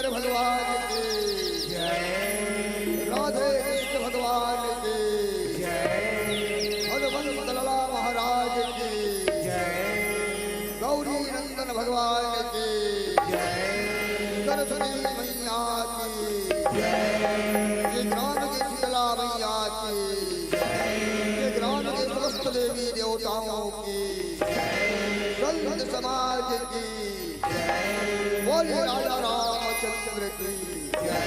शंकर भगवान की जय, राधे कृष्ण भगवान की जय, भगवंत लला महाराज की जय, गौरी नंदन भगवान की जय, सरस्वती मैया की जय, ये ग्राम की शीतला मैया की जय, ये ग्राम के समस्त देवी देवताओं की जय, संत समाज की जय, बोले राजा रामचंद्र की जय।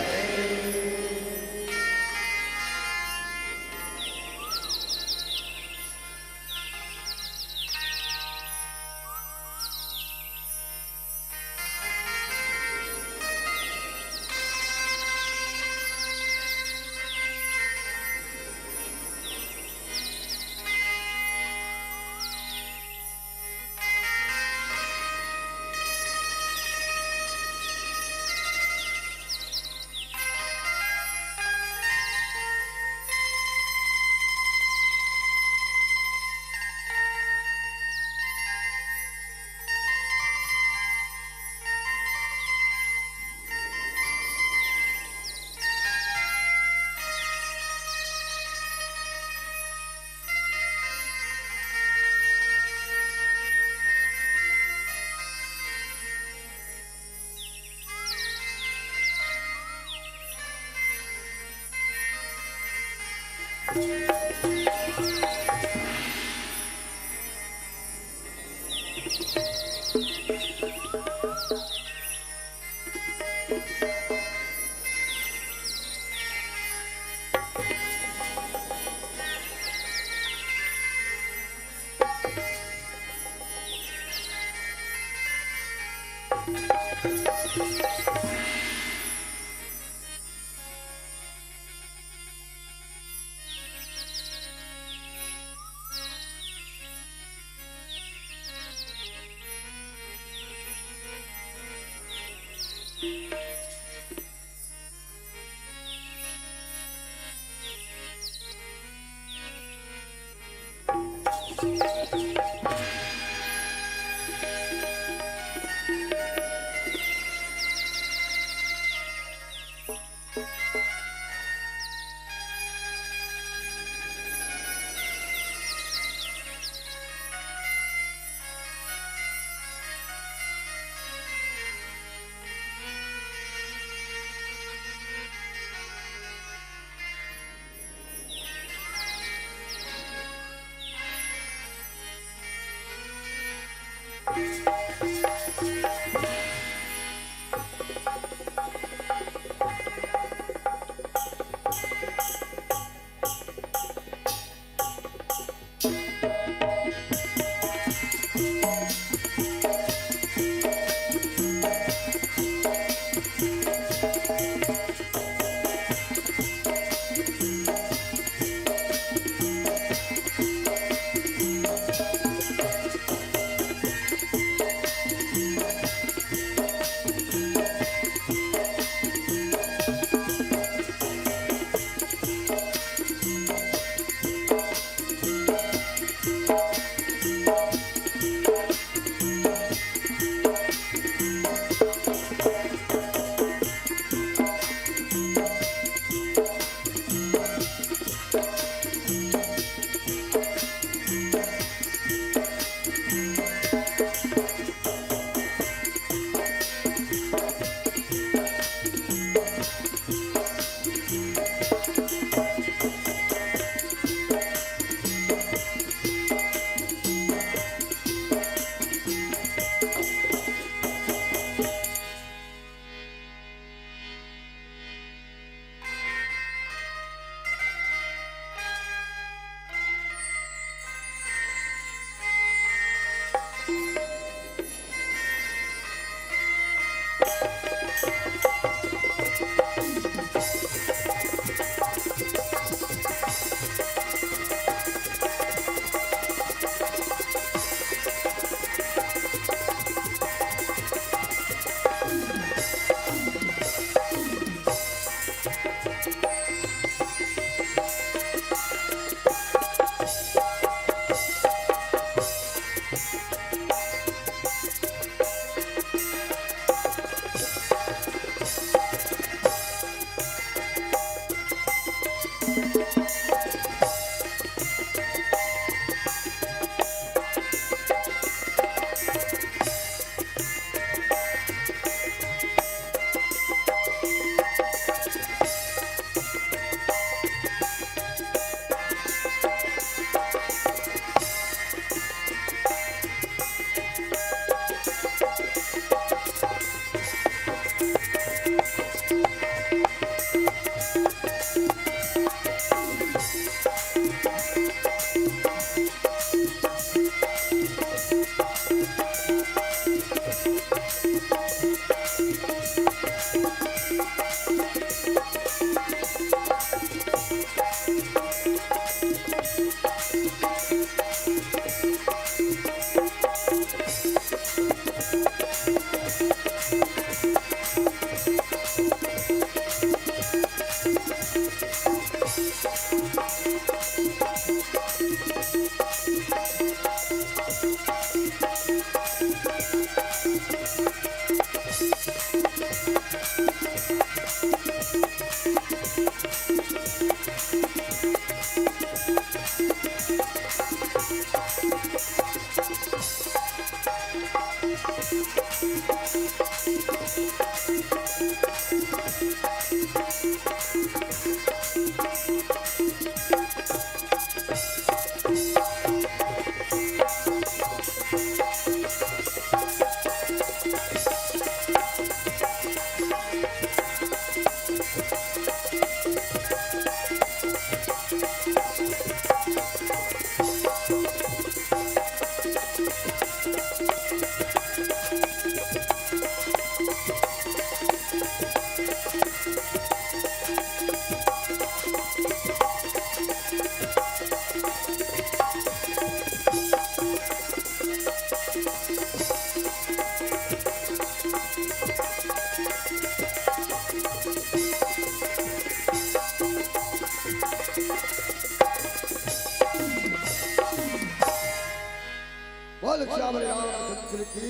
सियावर रामचंद्र की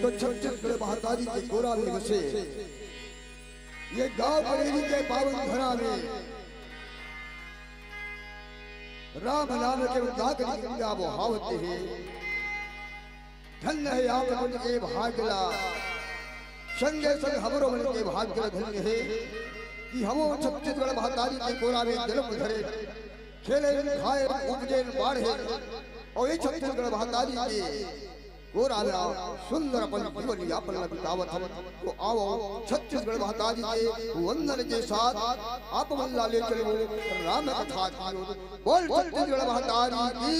तो छत्तीसगढ़ महातारी के गोरा में बसे ये गांव बरेली के पावन घरा में राम नाम के उदाकरी गंगा वो हावते हैं। धन्य है आप मन के भाग्यला संगे संग हमरो मन के भाग्य धन्य है कि हमो छत्तीसगढ़ महातारी के गोरा में जन्म धरे खेले खाए उपजे बाढ़े और ये छत्तीसगढ़ महातारी के गोरा में सुंदर अपन जीवन यापन बितावत हम तो आओ छत्तीसगढ़ महातारी के वंदन के साथ आप मल्ला ले चलो राम कथा की बोल छत्तीसगढ़ महातारी की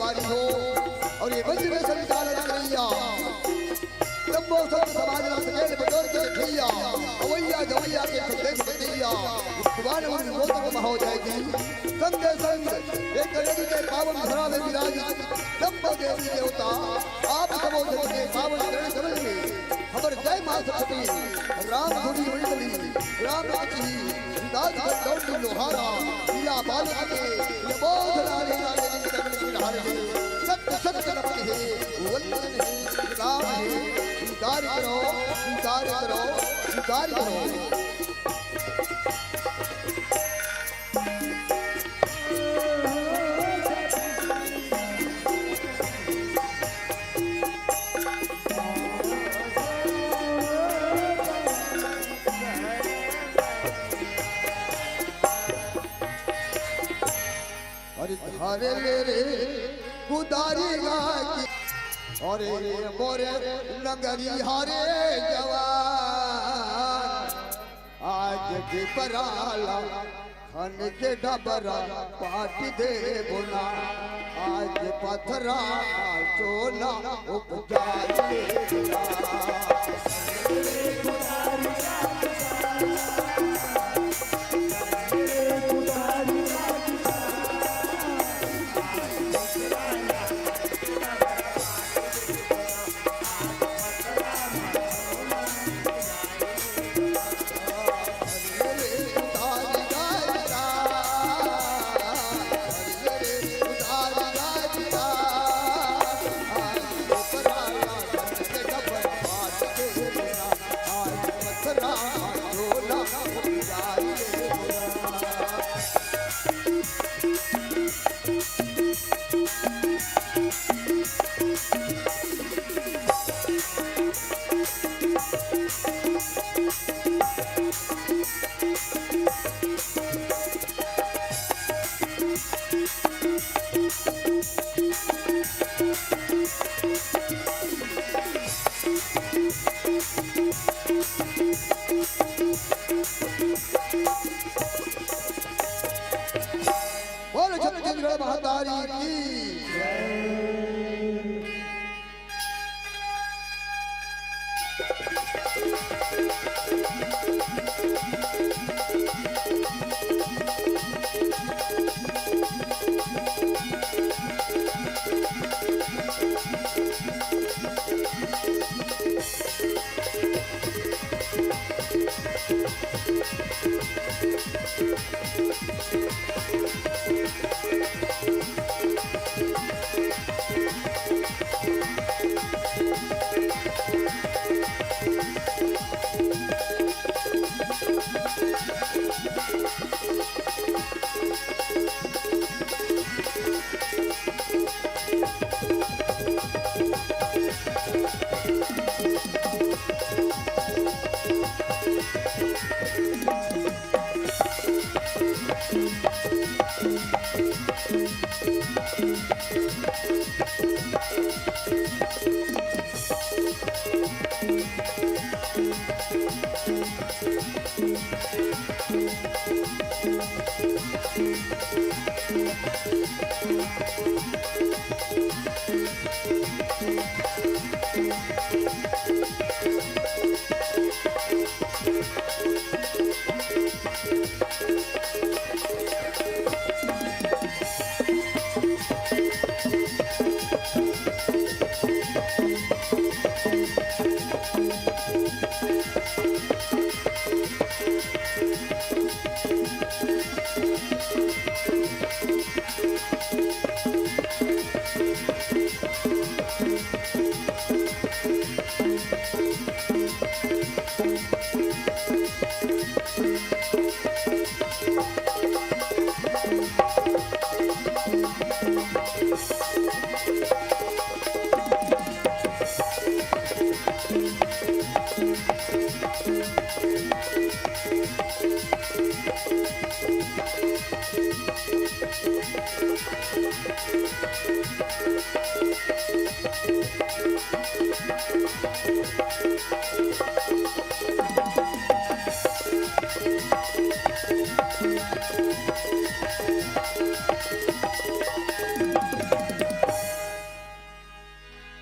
और ये मंदिर में संचालन करिया तब्बो सब समाज ना सकेल बदौर के खैया अवैया जवैया के संदेश दिया भगवान उन लोगों को हो जाएगी संगे संग एक नदी के पावन धरा में विराजी तब्बो देवी देवता आप सबो के पावन चरण कमल में खबर जय मां सरस्वती राम धुनी मंडली राम राजी दास गौरी लोहारा पिया बालक के ये बोध लाले लाले के सत्य सत्य नमन है वंदन है राम है स्वीकार करो स्वीकार करो स्वीकार करो अरे ले रे गुदारी गाकी अरे मोरे नगरी हारे जवान आज के पराला खन के डबरा पाट दे बोला आज पथरा चोला उपजाए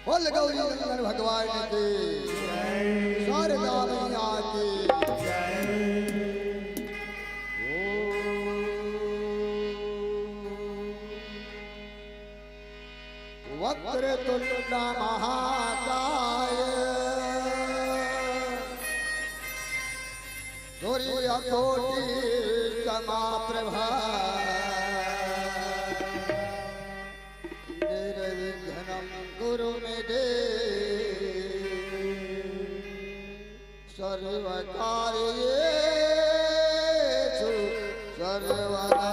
बोल गौरी नंदन भगवान की शारदा मैया की वक्रतुंड महाकाय सूर्यकोटि समाप्रभा निर्विघ्नं कुरु मे सर्वकार्येषु सर्वदा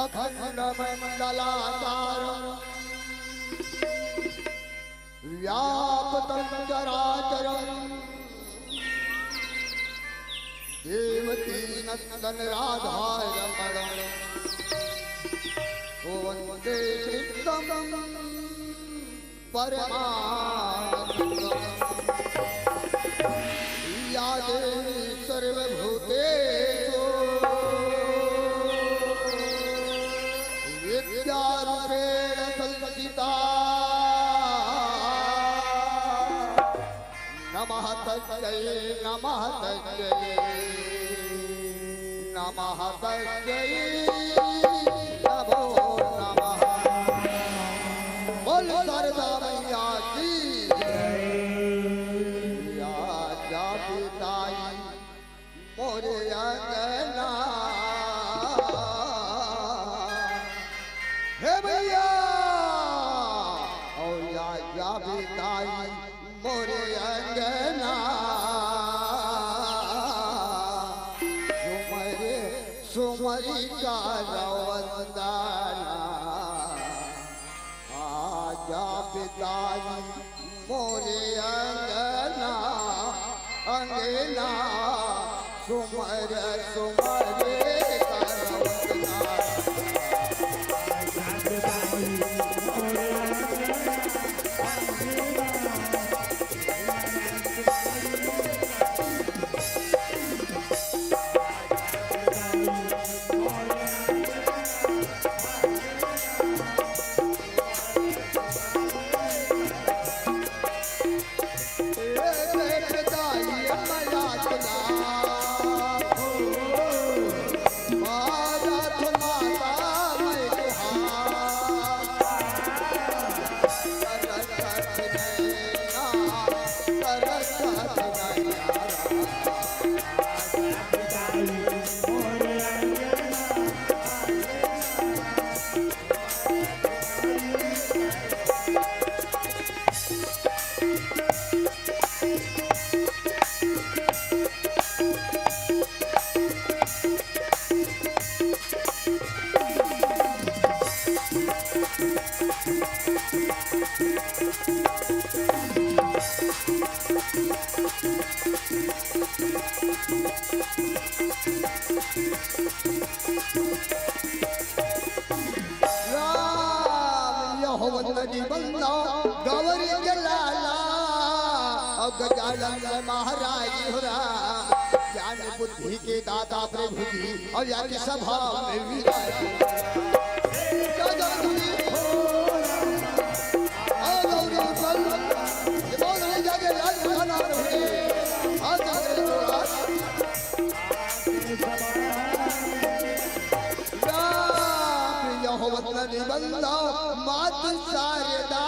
अखण्डमण्डलाकारं व्याप्तं चराचरं देवकी नन्दन राधारमणं वन्दे कृष्णं परमानन्दं या देवी सर्वभूतेषु विद्यारूपेण संस्थिता नमः तस्यै नमः तस्यै नमः तस्यै नमो नमः। बोल शारदा मैया की या जापिताई मोरे अंगना हे भैया ओ या जापिताई मोरे अंगना सुमरी का रवंदाना आजा पिताई मोरे अंगना अंगना सुमर सुमरे का रवंदाना गजानन महाराज हुरा ज्ञान बुद्धि के दाता प्रभु जी और या की सभा में विराज निबंधा मात शारदा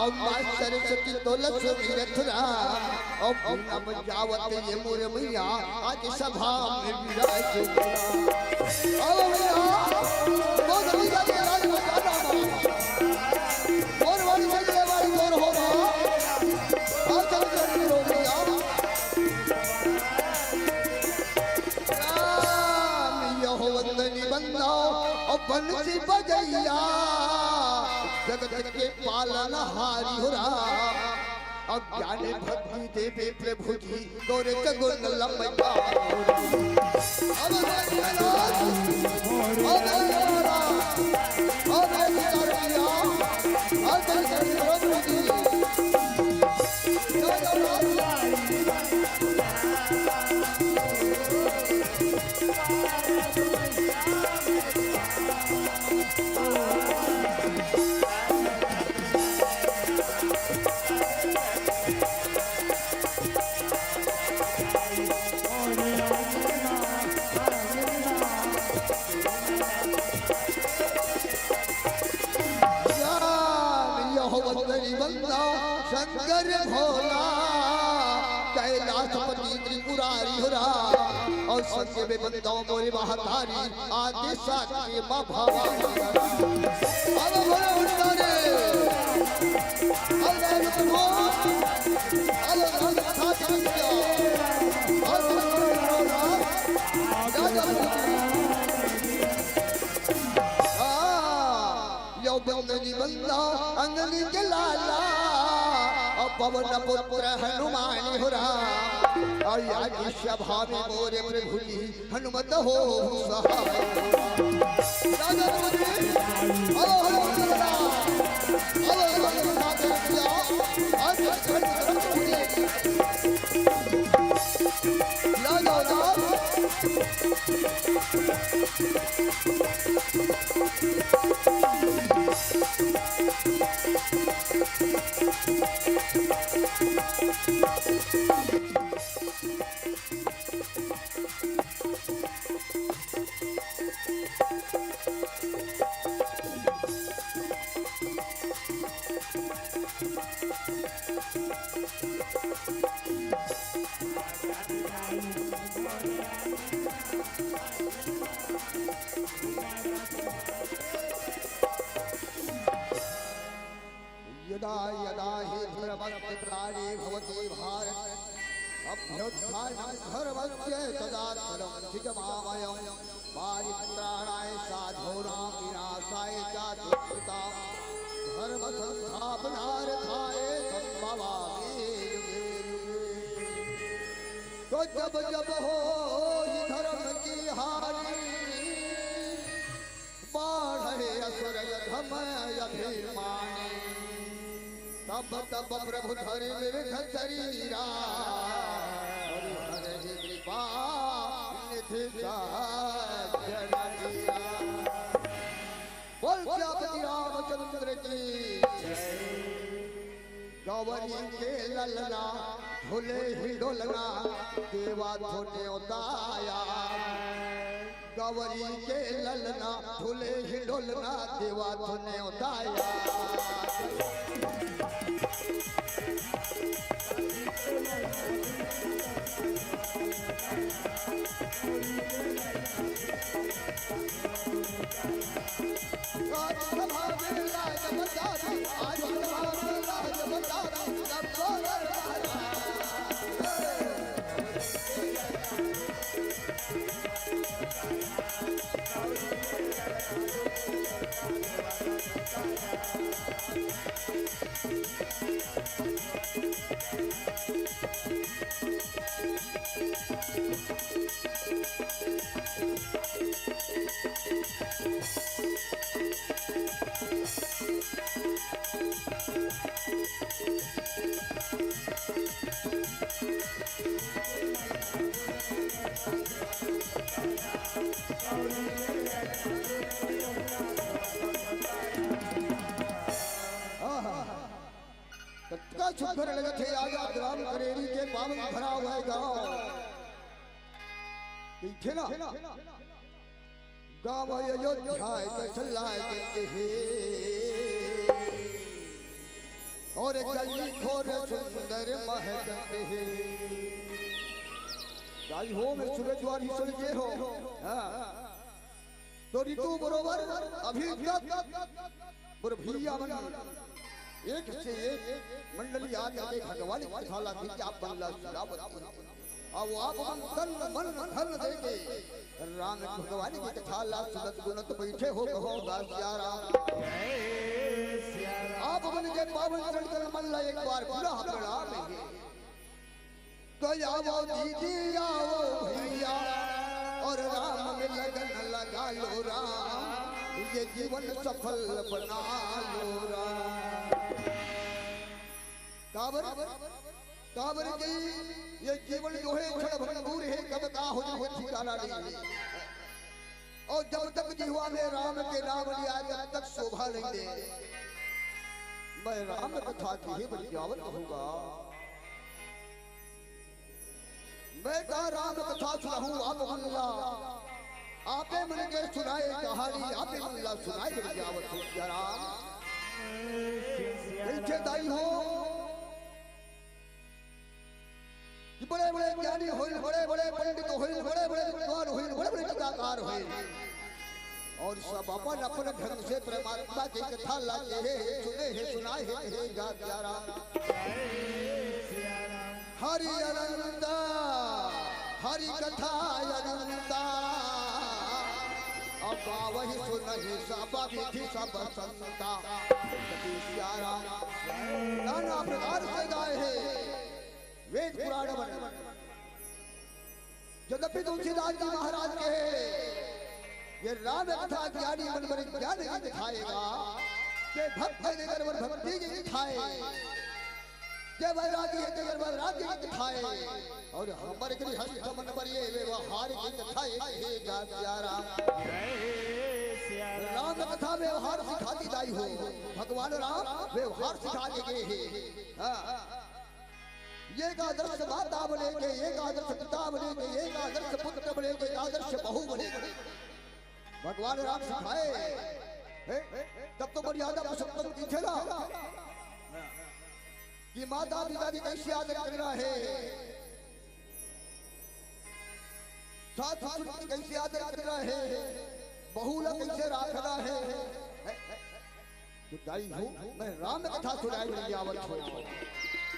और माँ सरस्वती तुलसी रथुरा और पूनम जावत ये मोर मैया आज सभा में विराज और मैया बहुत बढ़िया के राज बजाना और वाली बजने वाली कौन होगा और चल चल रो मैया राम यहो वंदनी बंदा और बंसी बजैया जगत के पालन हारी हो रहा अब ज्ञान भक्ति देवे प्रभु जी गोरे चगुन लंबा शंकर भोला कैलाशपति त्रिपुरारी हो रहा और सत्य में बंदों मोरे महातारी आदि साक्षी मां भवानी अब बोले उन्होंने अल्लाह को अल्लाह का दिया और यो बंदनी बंदा अंगनी के लाला पवन पुत्र हनुमान हो रहा और आज सभा में मोरे प्रभु जी हनुमत हो सहाय दादा मुझे ओ हनुमान यदा यदा हि धर्मस्य प्राणी भवति भारत अभ्युत्थानं धर्मस्य तदात्मनं धिजमामयं पारित्राणाय साधूनां विनाशाय च दुष्कृतां धर्म संस्थापनार्थाय संभवामि तो जब जब हो धर्म की हानि बाढ़े असुर धम अभिमानी तब तब प्रभु धरि विविध शरीरा हरि कृपा निधि बोल श्री रामचंद्र की गौरी के ललना झूले ही डोलना देवा धोने उताया गौरी के ललना झूले ही डोलना देवा धोने उताया शुक्र लगत है आजा ग्राम करेरी के पावन भरा हुआ गांव पीछे ना गांव अयोध्या के चलाए देते हैं और गली खोर सुंदर महकते हैं गाई हो में सूरज वाली सुलगे हो तो ऋतु बरोबर अभी तक बुरभिया मन एक से एक मंडली आकर के भगवान की कथा थी कि आप बल्ला सुरावती अब आप तन मन धन देके राम भगवान की कथा ला सुनत गुणत बैठे हो कहो दास यारा आप मन के पावन चढ़कर मल्ला एक बार पूरा प्रणाम लेंगे तो आओ दीदी आओ भैया और राम में लगन लगा लो राम ये जीवन सफल बना लो राम काबर की ये जीवन जो है क्षण भंगुर है कब का हो ठिकाना नहीं और जब तक जीवा में राम के नाम लिया तब तक शोभा नहीं दे। मैं राम कथा की ही बजावत होगा। मैं कहा राम कथा सुनाऊं आप मल्ला, आपे मन के सुनाए कहानी, आपे मल्ला सुनाए बजावत हो। क्या राम कैसे दाई हो कि बड़े बड़े ज्ञानी हो, बड़े बड़े पंडित हो, बड़े बड़े विद्वान हो, बड़े बड़े कथाकार हो, और सब अपन अपन ढंग से परमात्मा की कथा लाते हैं, सुने हैं, सुनाए हैं। क्या राम हरि अनंता हरि कथा अनंता, अब वही सुनहि सब विधि सब संता। नाना प्रकार से गाए हैं वेद पुराण बने। यद्यपि तुलसीदास जी महाराज के ये राम कथा ज्ञानी मन में ज्ञान ही दिखाएगा, के भक्त है नगर में भक्ति ही दिखाए, के वैरागी है नगर में वैरागी ही दिखाए, और हमारे के हस्त मन पर ये व्यवहार की कथा है। क्या राम राम कथा व्यवहार सिखाती दाई हो। भगवान राम व्यवहार सिखा के गए हैं। एक आदर्श माता बनेगे, एक आदर्श पिता बनेगे, एक आदर्श पुत्र बनेगे, एक आदर्श बहू बनेगे। भगवान राम सिखाए तब तो मर्यादा पुरुषोत्तम की थे ना कि माता पिता की कैसे आदर करना है, साथ ससुर की कैसे आदर करना है, बहू ला कैसे रखना है। तो दाई हो मैं राम कथा सुनाई जावत हो,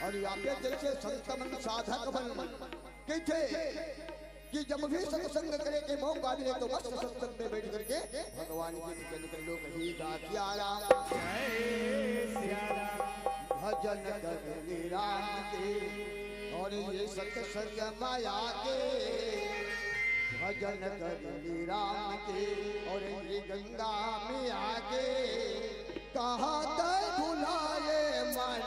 और यहाँ पे जैसे संत मन साधक बन कहते कि जब भी सत्संग करे के मौका मिले तो बस सत्संग में बैठ करके भगवान की भजन कर लो। कही क्या राम भजन कर राम के, और ये सत्संग माया के भजन कर राम के, और ये गंगा में आके कहाँ तक भुलाए मन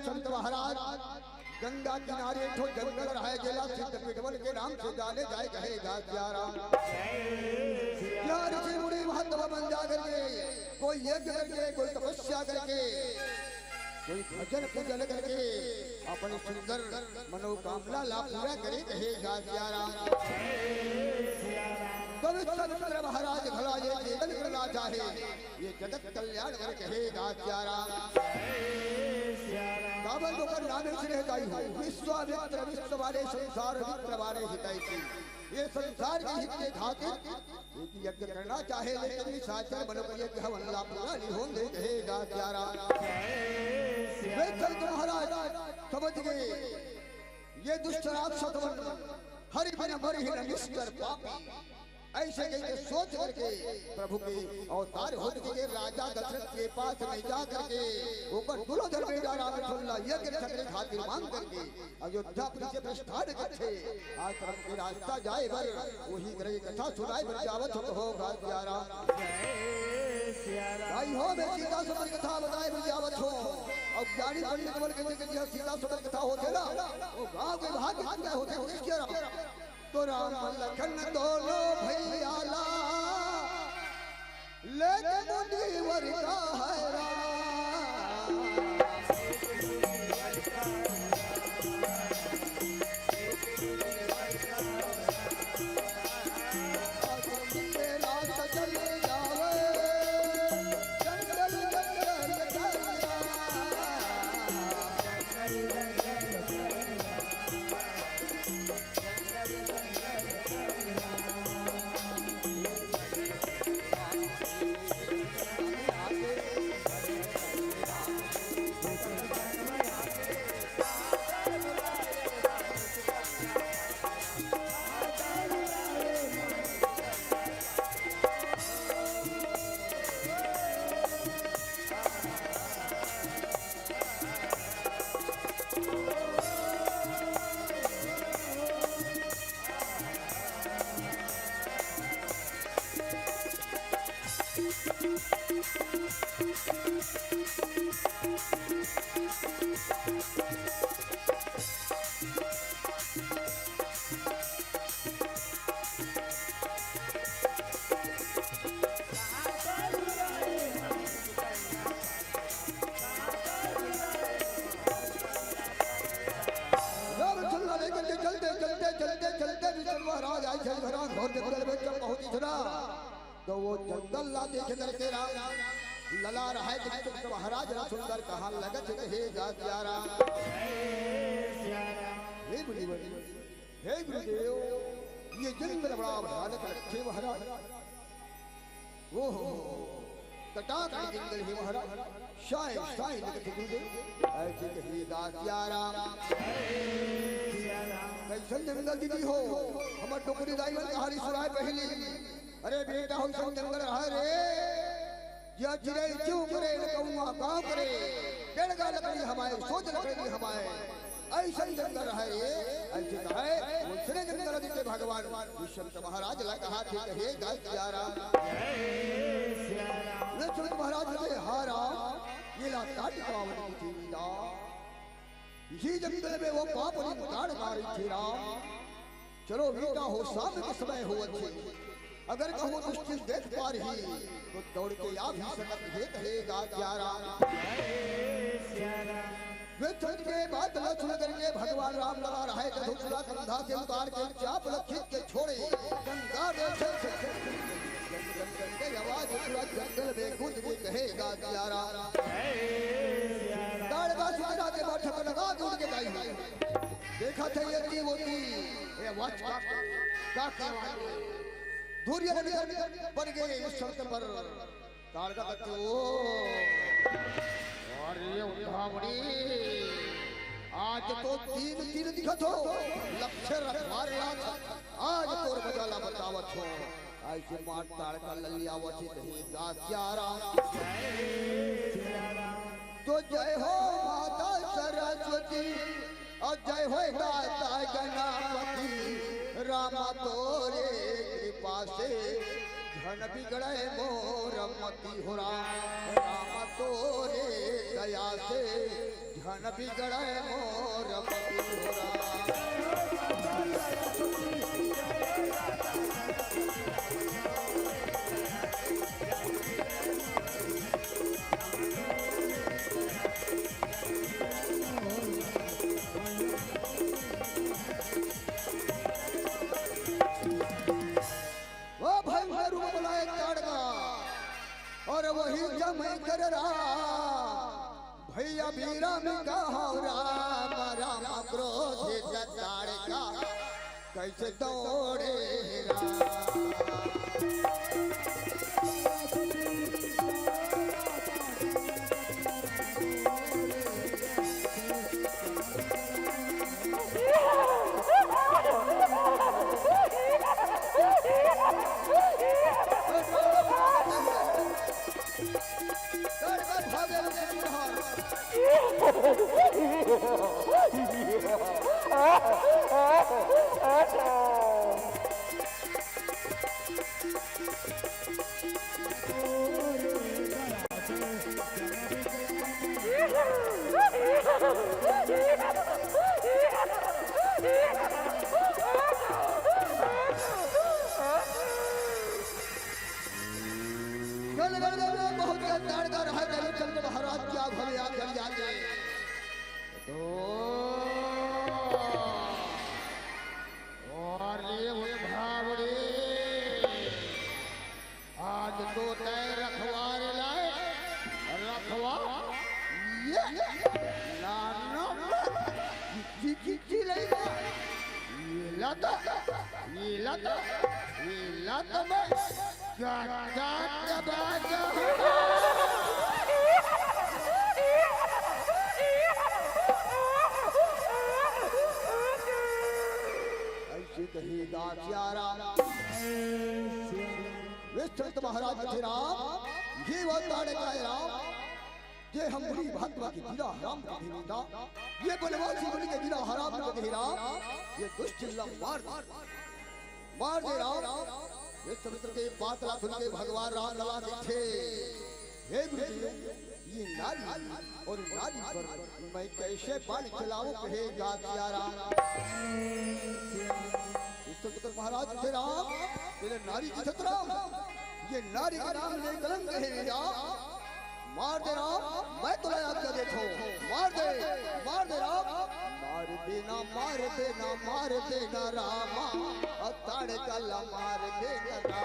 संत महाराज गंगा किनारे ठो जंगल रहे गेला सिद्ध पिटवल के नाम से जाने जाए कहेगा। क्या राम ऋषि मुनि महत्व बन जा करके, कोई यज्ञ करके, कोई तपस्या करके, कोई भजन पूजन करके अपनी सुंदर मनोकामना ला पूरा करे कहेगा। क्या राम पवित्र महाराज भला ये जीवन करना चाहे, ये जगत कल्याण कर कहेगा। क्या राम काबल होकर नाम से दाई हो, विश्वामित्र विश्व वाले संसार मित्र वाले हितैषी, ये संसार के हित के खातिर यज्ञ करना चाहे, लेकिन निशाचर बनो यज्ञ हवनला पूरा नहीं होने कहेगा। क्या राम महाराज समझ गए ये दुष्ट राक्षस हरि बिन मरि न निष्कर पापी, ऐसे कहते सोच करके प्रभु के अवतार हो के राजा दशरथ के पास में जा करके ऊपर दुर्योधन बेटा रामचंद्र यज्ञ करने खातिर मांग करके अयोध्या से प्रस्थान करते आश्रम के रास्ता जाए बर वही ग्रह कथा सुनाए बर जावत होगा। क्या राम भाई हो मैं सीता सुंदर कथा बताए बर जावत हो, और ज्ञानी पंडित बोल के सीता सुंदर कथा होते ना वो गांव के भाग होते तो राम लखन दोनों भैया ला लेके मुनीवर का है राम। चल घरा घोर जंगल में जब पहुंची थरा तो वो जंगल ला देख करके राम लला रहा है कि महाराज ना सुंदर कहा लगत रहेगा प्यारा। हे गुरुदेव, हे गुरुदेव, ये जंगल बड़ा भयानक रखे महाराज। वो कटाक जंगल है महाराज, शाय शाय लगत गुरुदेव ऐसे कहेगा प्यारा। कैसन जंगल दीदी हो हमर टोकरी दाईवन कहानी सुनाए पहली। अरे बेटा हो सब जंगल रहा रे या चिड़ै क्यों करे कौआ गाँव करे डेढ़गा लकड़ी हमारे सोच लकड़ी हमारे ऐसा जंगल रहा रे। ऐसे कहा है उसने जंगल देते भगवान विश्वनाथ महाराज ला कहा थे कहेगा प्यारा। विश्वनाथ महाराज ने हारा ये ला काट पावन की थी इसी जंगल में वो पाप ने उतार मारी थी राम। चलो बेटा हो शाम के समय हो अच्छे अगर कहो मुश्किल देख पा रही तो दौड़ के आप ही सकत है कहेगा प्यारा। विचन के बाद लक्ष्मण करके भगवान राम लगा रहा है धनुषा कंधा से उतार के चाप लखित के छोड़े गंगा के आवाज पूरा जंगल में गूंज के कहेगा प्यारा। दाड़गा सुतरा के बैठक लगा दूध के गाई देखा था ये होती ये वाच का धूर्य बन गए इस शर्त पर ताड़का तत्व अरे उठावड़ी आज तो तीन तीन दिखत हो लक्ष्य रखवार लाख आज तोर बजाला बतावत हो ऐसे मार ताड़का ललिया वची कहेगा प्यारा। तो जय हो माता सरस्वती और जय हो माता गणपति रामा तोरे कृपा से धन बिगड़े मोर मती हो राम तोरे दया से धन बिगड़े मोर मती हो और वही जमै कर भैया बीरा में कहा राम राम क्रोध ताड़का कैसे दौड़े महाराज क्या भले आप चल जाते तो और ये भावड़े आज तो तय रखवार लाए रखवा ये लाना ये लत में क्या कहेगा प्यारा। विश्वनाथ महाराज थे राम ये वो ताड़का है राम ये हम बुरी भात्मा की गिरा हराम का देवता ये बनवासी बलि के गिरा हराम का दे राम ये दुष्ट चिल्ला मार दे राम। विश्वमित्र के पातला सुन के भगवान राम लला थे हे गुरुदेव ये नारी और नारी पर मैं कैसे बाण चलाऊं कहेगा प्यारा। विश्वमित्र महाराज थे राम तेरे नारी की छतराम ये नारी का नाम ले कलंक है मेरा मार दे राम मैं तो आज्ञा देखो मार दे राम मार मार देना रामा अताड़ कला मार देना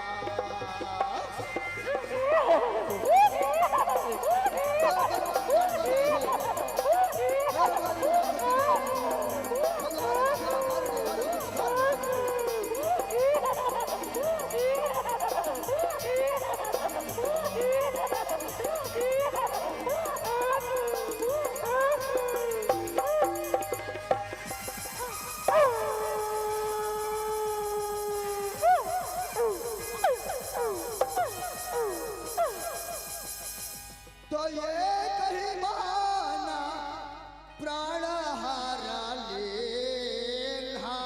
तो ये कहीं बहाना प्राण हारा लेना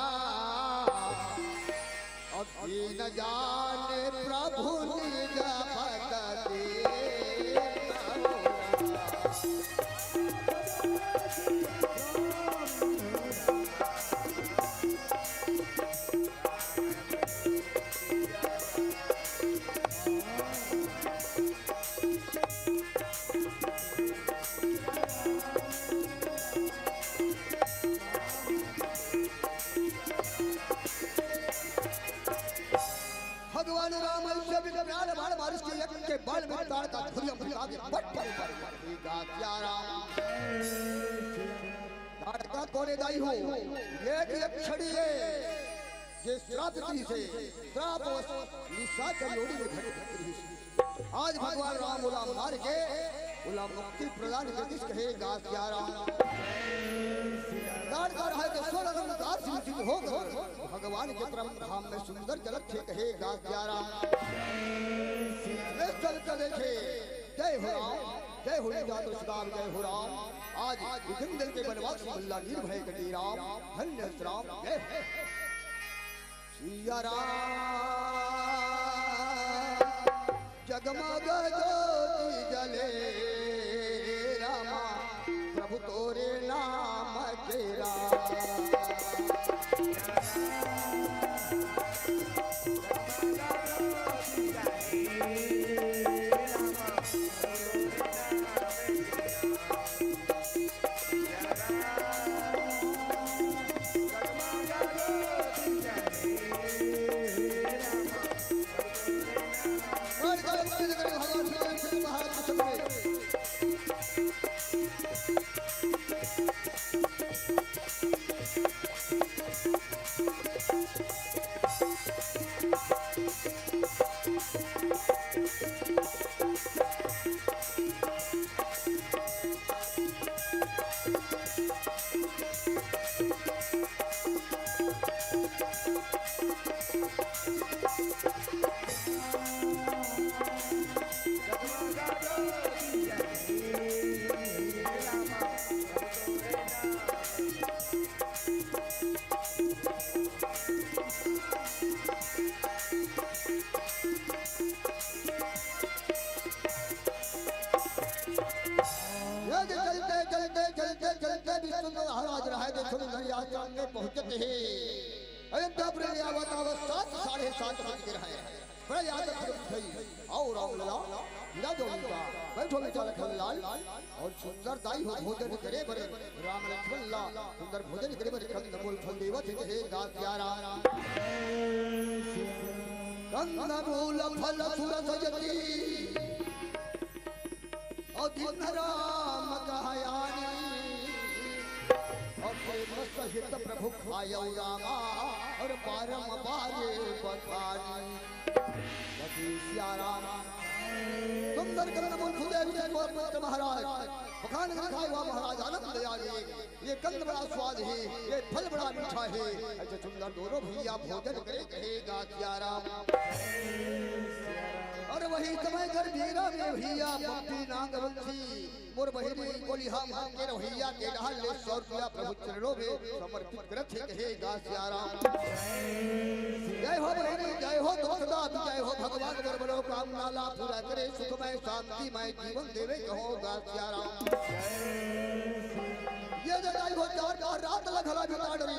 अब न जाने प्रभु निज भक्त भगवान राम से भी प्यार बाण बारिश के यज्ञ के बाण में ताड़ का धुरिया भगा के बट पर क्या राम ताड़ का कोने दाई हो एक छड़ी है ये श्राप दी से श्राप निशा के लोड़ी में घट आज भगवान राम गुलाम मार के गुलाम मुक्ति प्रदान के किस कहेगा क्या राम कर है तो सोलह रंगदार सिंह होकर भगवान के परम धाम में सुंदर जलक थे कहेगा क्या राम चल कर देखे जय हो राम जय हो जातो सुदाम जय हो राम आज विभिन्न दिल के बनवास मुल्ला निर्भय कटी राम धन्य राम जय सिया राम जगमग ज्योति जले रामा प्रभु तोरे नाम तेरा पहुंचते हैं अयोध्या सात साढ़े सात बज के रहे बड़े और बैठो बेटा लखन लाल और सुंदर दाई हो भोजन करे बड़े राम लक्ष्मण लाल सुंदर भोजन करे बड़े कंद मूल फल देवत हे गात्या राम कंद मूल फल सुरस जति और दिन राम कहायानी सहित प्रभु खायो रामा और पारम पारे बखानी सुंदर कर्ण खुदे विजय महाराज बखान खाए हुआ महाराज आनंद ले आए ये कंद बड़ा स्वाद है ये फल बड़ा मीठा है ऐसे सुंदर दोनों भैया भोजन करे कहेगा क्या राम और वही समय कर बीरा में भैया पप्पी नागवंशी मोर बहिनी बोली हम के रहिया के डाल ले 100 रुपया प्रभु चरणों में समर्पित करत है कहेगा क्या राम जय हो बहिनी जय हो दोस्ता जय हो भगवान कर बलो कामना ला पूरा करे सुखमय शांतिमय जीवन देवे कहोगा क्या राम ये जय हो चार रात लगला बिता डरी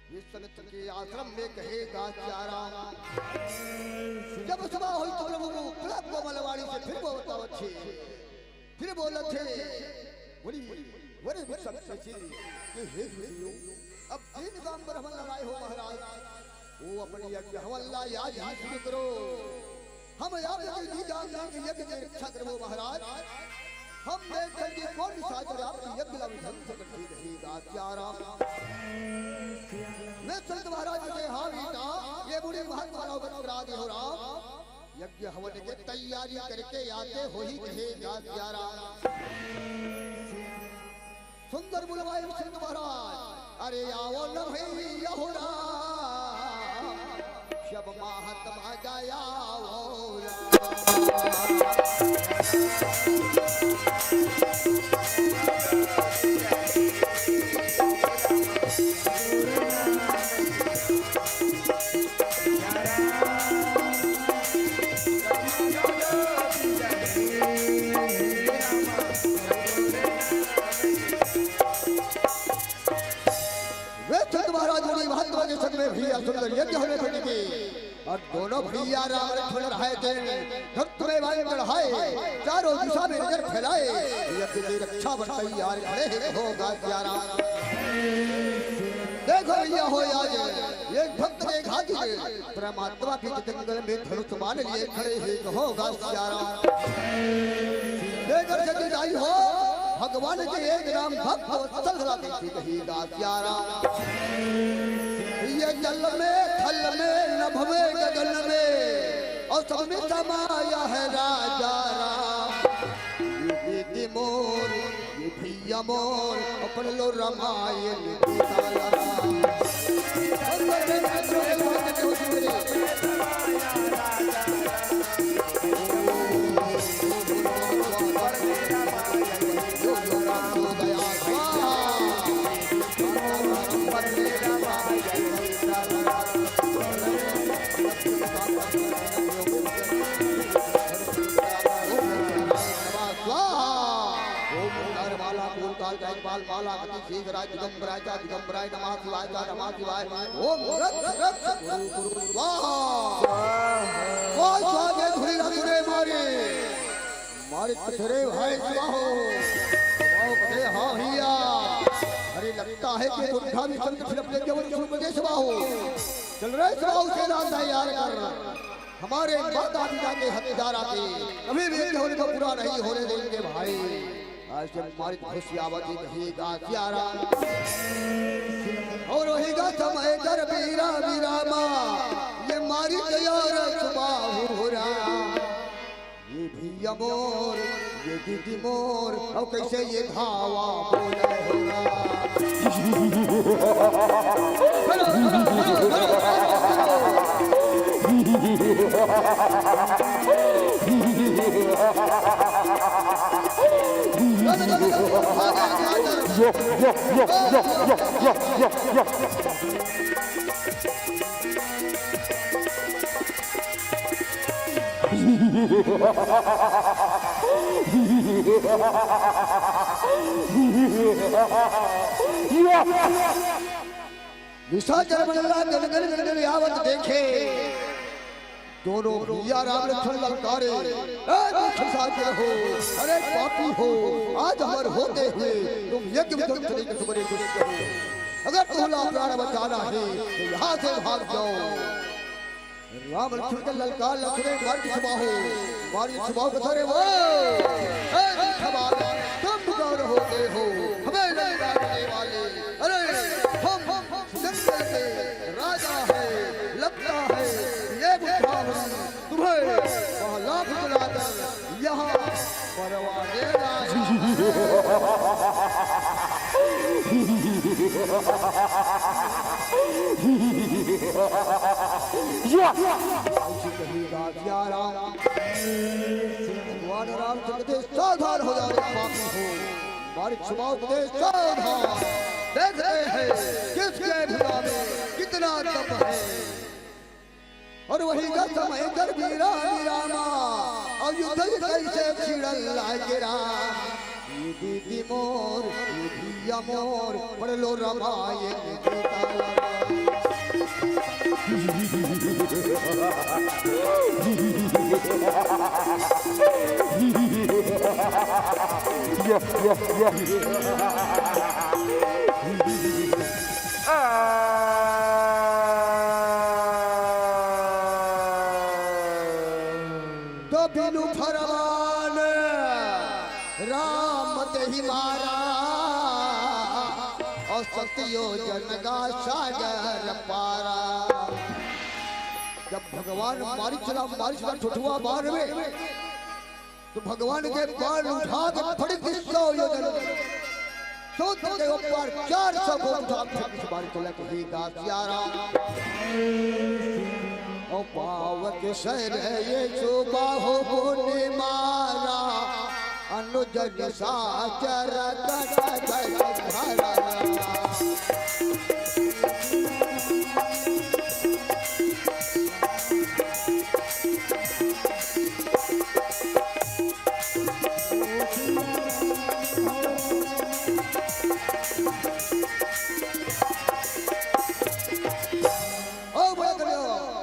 विश्वनाथ के आश्रम में कहेगा क्या राम जब सुबह हुई तो प्रभु को मलवाड़ी से फिर बोलता अच्छे फिर बोलते बोली वरे भी सब सची कि हे भैयो अब तीन काम पर हवन लगाए हो महाराज वो अपनी यज्ञ हवन ला याद ही शुरू करो हम याद की जान कि यज्ञ की रक्षा करो महाराज हम देखते कि कौन सागर आपकी यज्ञ ला ध्वंस कर दी रहेगा क्या राम मैं संत महाराज के हाँ बेटा ये बूढ़े महात्मा राव बतराज हो राम यज्ञ हवन के तैयारी करके आते हो ही कहेगा क्या राम सुंदर बुलवाए संत महाराज अरे आओ न भैया हो राम शब महात्मा गया हो राम भैया सुंदर यज्ञ होने खड़ी की और दोनों भैया राम लक्ष्मण रहे थे धरती में वायु बढ़ाए चारों दिशा में नजर फैलाए यज्ञ की रक्षा पर तैयार खड़े होगा क्या राम देखो भैया हो आज एक भक्त ने घाटी परमात्मा के जंगल में धनुष मान लिए खड़े होगा क्या राम देखकर जल्दी आई हो भगवान के एक नाम भक्त वत्सल लाते थे कहेगा क्या राम ये जल में थल में नभ में गगन में और सब में समाया है राजा राम ये मोर ये भैया मोर अपन लो रामायण बाल माला गति शीघ्राय दिगंबराय चा दिगंबराय नमः शिवाय चा नमः शिवाय ओम रक्त रक्त गुरु वाह कोई स्वागे धुरी रखरे मारे पथरे भाई स्वाहो वाह बड़े हां हिया अरे लगता है कि बुढ़ा भी संत फिरपले के वो शुरू प्रदेश वाहो चल रहे स्वाहो से नाम तैयार कर हमारे माता पिता के हथियार आके कभी भी होने को पूरा नहीं होने देंगे भाई आज से हमारी खुशियावती कहेगा क्या राम और रहेगा समय कर बीरा बीरामा ये मारी तैयार सुबह हो रहा ये भी अमोर ये दीदी मोर और कैसे ये धावा बोले हो निशाचर बल्ला गनगन गनगन यावत देखे दोनों भैया राम लक्ष्मण ललकारे हो अरे पापी हो आज हमार होते हुए तुम यज्ञ में तुम तरीके से बड़े दुष्ट हो अगर तुम्हें प्राण बचाना है तो यहाँ से भाग जाओ राम लक्ष्मण के ललकार लक्ष्मण मार की छुपा हो मारी छुपाओ कथरे वो तुम कौन होते हो हमें नहीं मारने वाले अरे हम जंगल के राजा है लगता है ये तुम्हें लाभ दिलाकर यहाँ परवाने सावधान हो जाओ पापी हो बारिश सुबाव दे सावधान देख रहे हैं किसके भुला में कितना दम है और वही का समय कर बीरा बीरामा और युद्ध कैसे छिड़ल लागिरा ये दीदी मोर ये भैया मोर पढ़ लो रामायण गीता तो बिनु फरमान राम ही मारा और सत्यो जनगा सागर पारा। जब भगवान मारी ठुठुआ बार में तो भगवान के बाल उठा के फड़क दिसो योजन सूत्र के ऊपर 400 को उठा के बारी तो लग ही गासियारा ओ पावक सर ये सुबाहो बोने मारा अनुजन साचर गट धारा।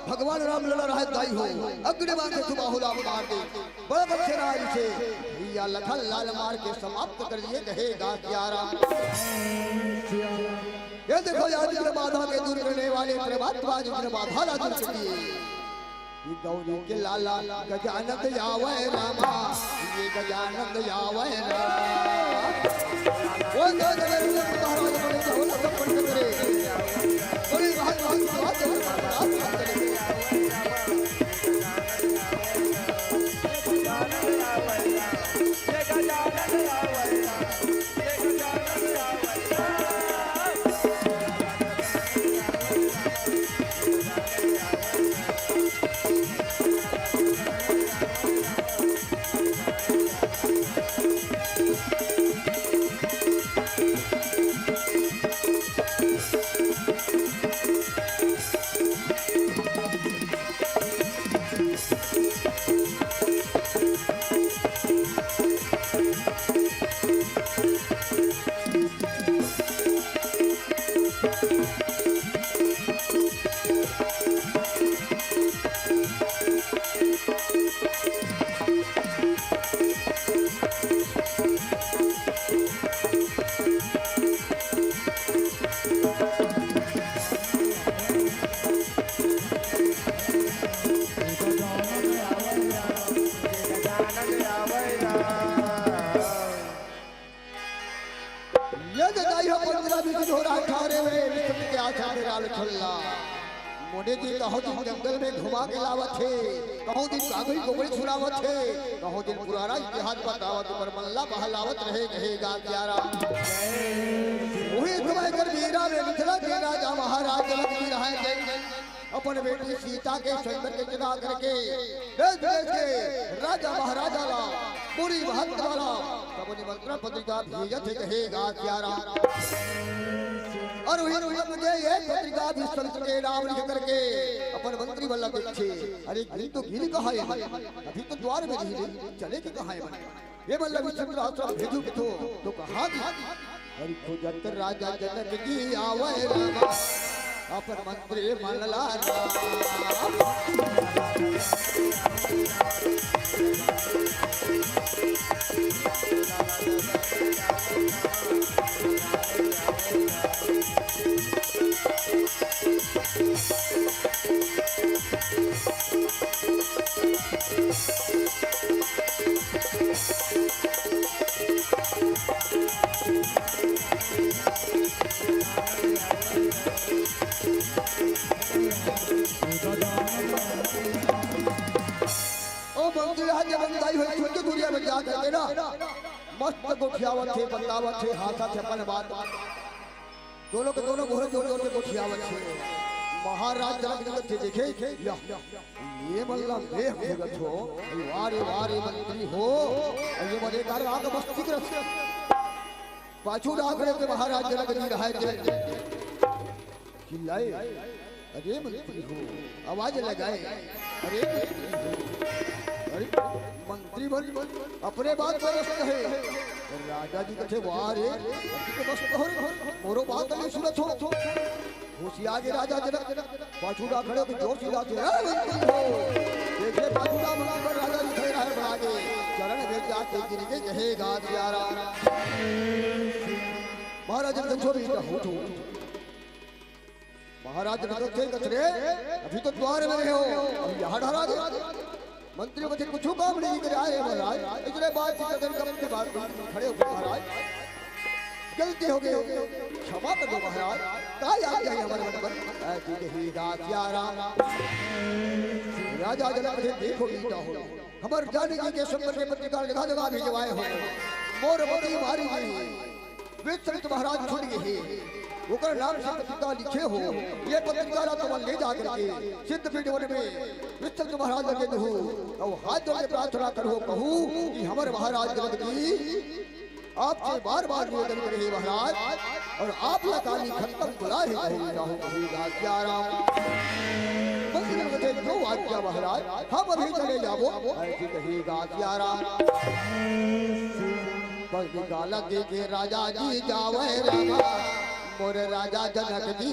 भगवान राम लला रहा दाई हो अग्निवान से सुबह होला मार दे बड़े बच्चे राज से भैया लखन लाल मार के समाप्त कर दिए कहेगा क्यारा। ये देखो याद बाधा के दूर करने वाले प्रभातवा जिसने बाधा ला दूर कर दिए। ये गौरी के लाला गजानंद यावे रामा ये गजानंद यावे रामा वो गजानंद महाराज बड़े होला सब पंडित रे बड़ी बात मोने जी कहो दिन जंगल में घुमा के लावत थे कहो दिन कागज गोबड़ी छुड़ावत थे कहो दिन पुराना इतिहास बतावत पर मल्ला बहलावत रहे कहेगा क्यारा। वही समय कर वीरा में मिथिला के राजा महाराज जनक जी रहे थे अपन बेटी सीता के सौंदर्य के चुनाव करके देश देश के राजा महाराजा ला पूरी भक्त वाला सब निमंत्रण पत्रिका भेजत कहेगा क्यारा। और मुझे ये पत्रिका भी संत के नाम लिख करके अपन मंत्री वल्लभ देखे। अरे गिरी तो गिरी कहाँ है अभी तो द्वार में नहीं चले कि कहाँ है ये वल्लभ चंद्र आश्रम भेजू तो कहाँ दी। अरे खोजत राजा जनक जी आवे रामा अपन मंत्री मनला मस्त गोठियावत थे बतावत थे हाथा थे अपन बात दोनों के दोनों घोड़े जोड़ जोड़ के गोठियावत थे। महाराज जनक थे देखे ये मल्ला बेह भगत हो वारे वारे मंत्री हो ये मरे कर आग मस्ती कर पाछू डाकरे के महाराज जनक जी रहे थे चिल्लाए अरे मंत्री हो आवाज लगाए अरे मंत्री बन अपने बात पर व्यस्त है राजा जी कहे वाह रे बस मोरो बात नहीं सुनत हो होशी आगे राजा जनक पाछूड़ा खड़े हो जोशी राजे देखिए पाछूड़ा मंगा पर राजा जी खड़े रहे बड़ागे चरण भेज जाते गिरगे कहेगा प्यारा महाराज ने छोड़ी का होठो महाराज ने थे कचरे अभी तो द्वार में रहे हो अभी यहाँ डरा दे मंत्री को कुछ काम नहीं कर आए महाराज इतने बात की बात खड़े हो महाराज गलती हो गई क्षमा कर दो महाराज काय आ गया हमारे मन पर ऐसी कहेगा प्यारा राजा जनक ने देखो लीटा हो हमारे जाने के संबर के पत्रिका जगह जगह भिजवाए हो मोरवती मारी गई विस्तृत महाराज छुट गए ओकर नाम से पत्रिका लिखे हो ये पत्रिका तुम ले जा करके सिद्ध पीठ वन में विस्तृत महाराज लगे दो और हाथ जोड़ के प्रार्थना करो कहूं कि हमारे महाराज जनक जी आपसे बार बार निवेदन करे महाराज और आप लतानी खत्म बुला ही कहेगा क्या राम मंदिर में जो आज्ञा महाराज हम अभी चले जाओ ऐसे कहेगा क्या राम बस निकाला दे के राजा जी जावे रामा मोर राजा जनक जी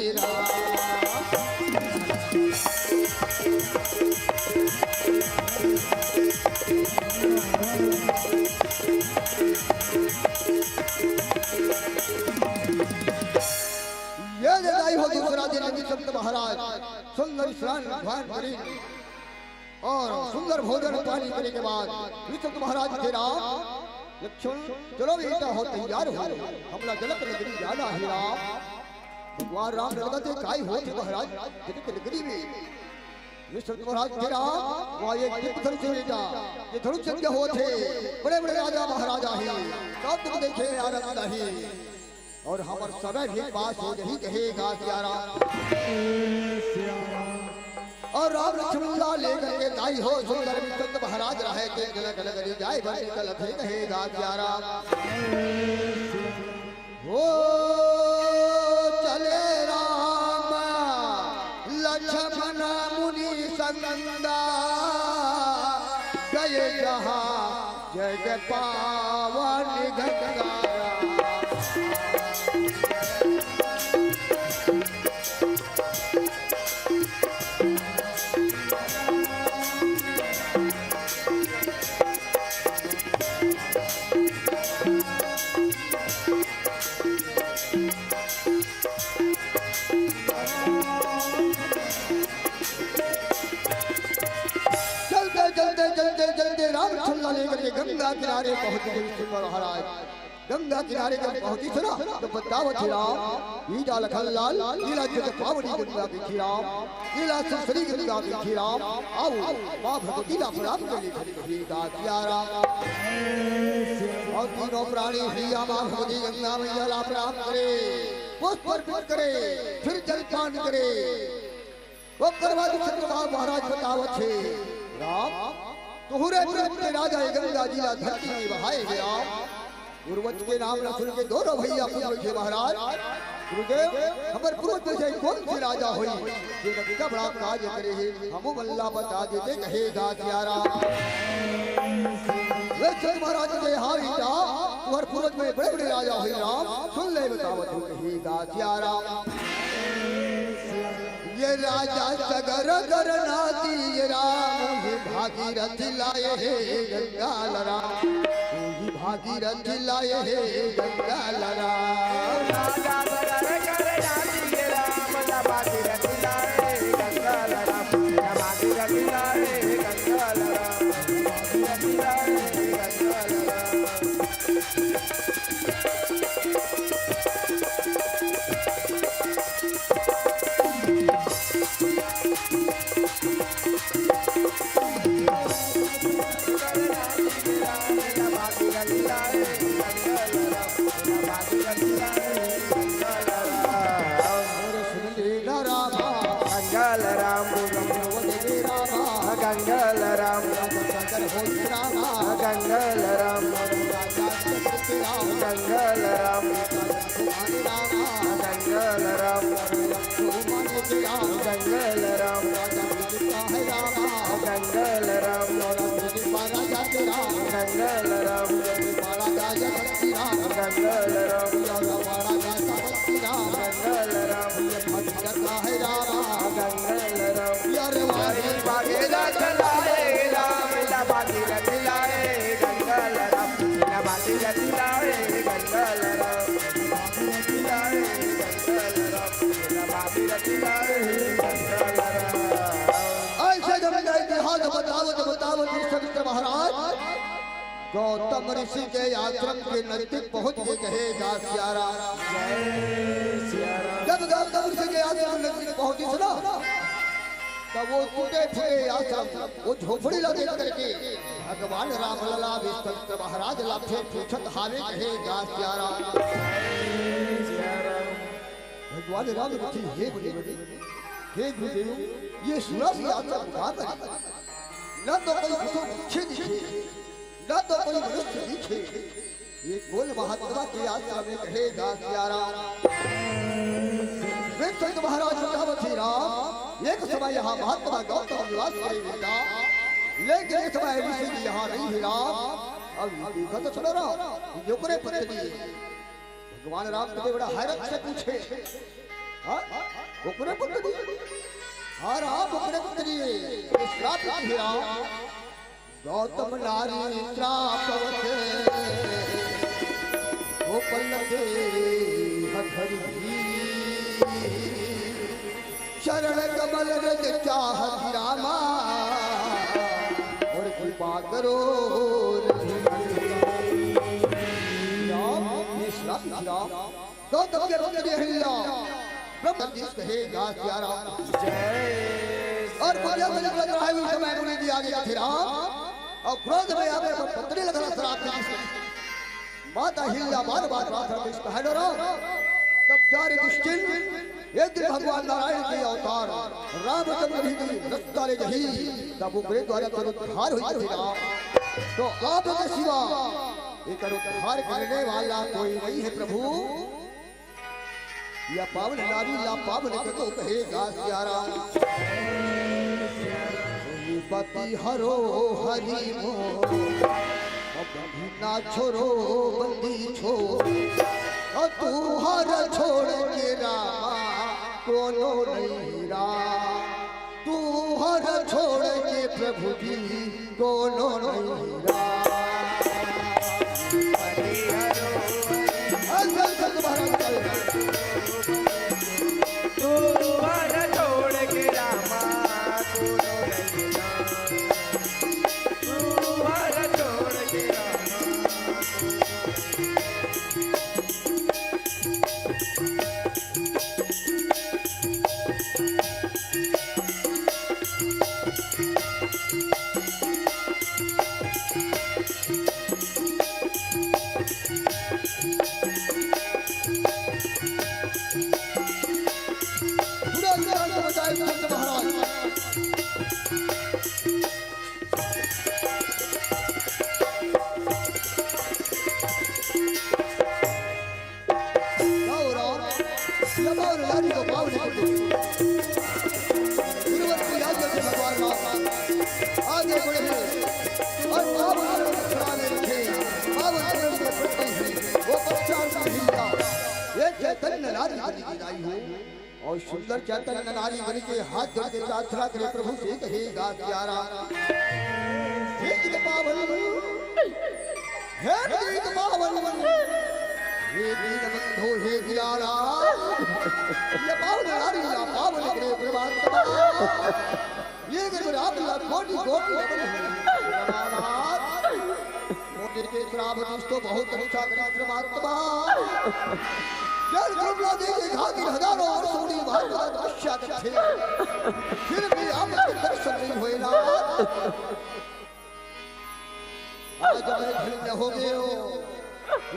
ये जगाई हो दूसरा दिन अभी संत महाराज सुंदर स्नान भगवान करी और सुंदर भोजन पानी करने के बाद संत महाराज के राम लक्ष्मण चलो बेटा हो तैयार हो हमला जनक नगरी जाना है राम भगवान राम लगते काई हो थे महाराज जनक नगरी में संत महाराज के राम वहाँ एक दिव्य से बेटा ये धनुष यज्ञ हो थे बड़े बड़े राजा महाराजा ही सब तुम देखे आनंद ही और हमारे समय भी पास हो यही कहेगा प्यारा और राम लक्ष्मण लेकर के दाई हो सुंदर विचंद महाराज रहे के जनक नगरी जाए बने गलत है कहेगा प्यारा हो चले राम लक्ष्मण मुनि संगंदा गए जहाँ जय पावन गंगा लेकर गंगा किनारे पहुंच गए महाराज गंगा किनारे जब पहुंची सुना तो बताओ राम ईजा लखनलाल लीला जग पावनी गंगा की खीराम लीला सुसरी गंगा की खीराम आओ मां भगवती का प्रणाम कर लेगा प्यारा और तीनों प्राणी हिया मां भगवती गंगा मैया ला प्रणाम करे पुष्प अर्पित करे फिर जलपान करे वो करवा महाराज बताओ छे राम तुहरे के राजा गंगा जी ला धरती में बहाए गया गुरुवत के नाम न सुन के दोनों भैया पूछे थे महाराज गुरुदेव हमारे पूर्वज में से कौन सी राजा हुई जो का बड़ा काज करे है हम अल्लाह बता देते कहेगा प्यारा वे महाराज के हारी जा तुम्हारे पूर्वज में बड़े बड़े राजा हुई राम सुन ले बताओ तू कहेगा प्यारा ये राजा सगर करनाती ये राम ये भागीरथ लाए हे गंगा लरा ये भागीरथ लाए हे गंगा लरा राजा सगर करनाती ये राम ये भागीरथ लाए गंगा लरा ये भागीरथ लाए गंगा लरा भागीरथ लाए गंगा लरा राम गंगल राम भक्त करता है राम गंगल राम यार वाहे बागेला चलाए राम लबादी रतिलाए गंगल राम लबादी रतिलाए गंगल राम रतिलाए गंगल राम लबादी रतिलाए गंगल राम। ऐसे जब इतिहास बतावत विश्वामित्र महाराज गौतम ऋषि के आश्रम के नजदीक पहुंच गए कहेगा सियारा। जब गौतम ऋषि के आश्रम के नजदीक पहुंची सुना तब वो टूटे फूटे आश्रम वो झोपड़ी लगे करके भगवान राम लला विश्वामित्र महाराज लाफे पूछत हावे कहेगा सियारा। भगवान राम ऋषि हे बोले हे गुरुदेव ये सुना सी आश्रम कहाँ पर न तो कोई पशु दिखे न तो कोई मनुष्य दिखे ये गोल महात्मा के आश्रम में कहेगा सियारा। विश्वामित्र महाराज बतावत ही राम एक समय यहाँ महात्मा गौतम निवास करेगा लेकिन इस समय ऋषि जी यहाँ नहीं है राम। अब देखा तो सुनो राम जो करे पत्नी भगवान राम कभी बड़ा हैरत से पूछे ओकरे पत्नी हाँ राम ओकरे पत्नी श्राप ही राम गौतम नारी श्रापवत ओ पल्लवे हरि शरण कमल रज चाहत रामा और कृपा करो राम ये श्राप राम गौतम के पत्नी अहिल्या ब्रह्म जी कहेगा सियारा और मुझे लग रहा है उस समय उन्हें दिया गया था राम और क्रोध में आवे वो पत्नी लगा श्राप दी माता हिल्या बार बार प्रार्थना इस कह डरो तब जारी दुष्टिन एक दिन भगवान नारायण के अवतार रामचंद्र जी रास्ता ले जही तब ऊपरे द्वारा उद्धार हुई थी राम। तो आपके सिवा एक उद्धार करने वाला कोई नहीं है प्रभु या पावन नारी ला पावन को कहेगा सियारा। पति हरो हरि मोह ना छोड़ो बंदी छोड़ तू हर छोड़ के रामा कोनो नहीं राम तू हर छोड़ के प्रभु जी कोनो नहीं राम। और सुंदर चैतन्य नारी बन के हाथ जोड़ के प्रार्थना करे प्रभु से कहेगा सियारा। हे दीन पावन हे दीन पावन हे दीन बंधु हे दिलारा ये पावन नारी ला पावन करे प्रभात ये गुरु राम ला कोटि कोटि मोटे के श्राप दोस्तों बहुत अच्छा करे परमात्मा यार करुणा देके खातिर हजारों वर्षों की बात पश्चात थे फिर भी आपके दर्शन नहीं हुए ना आज मैं धन्य हो गए हो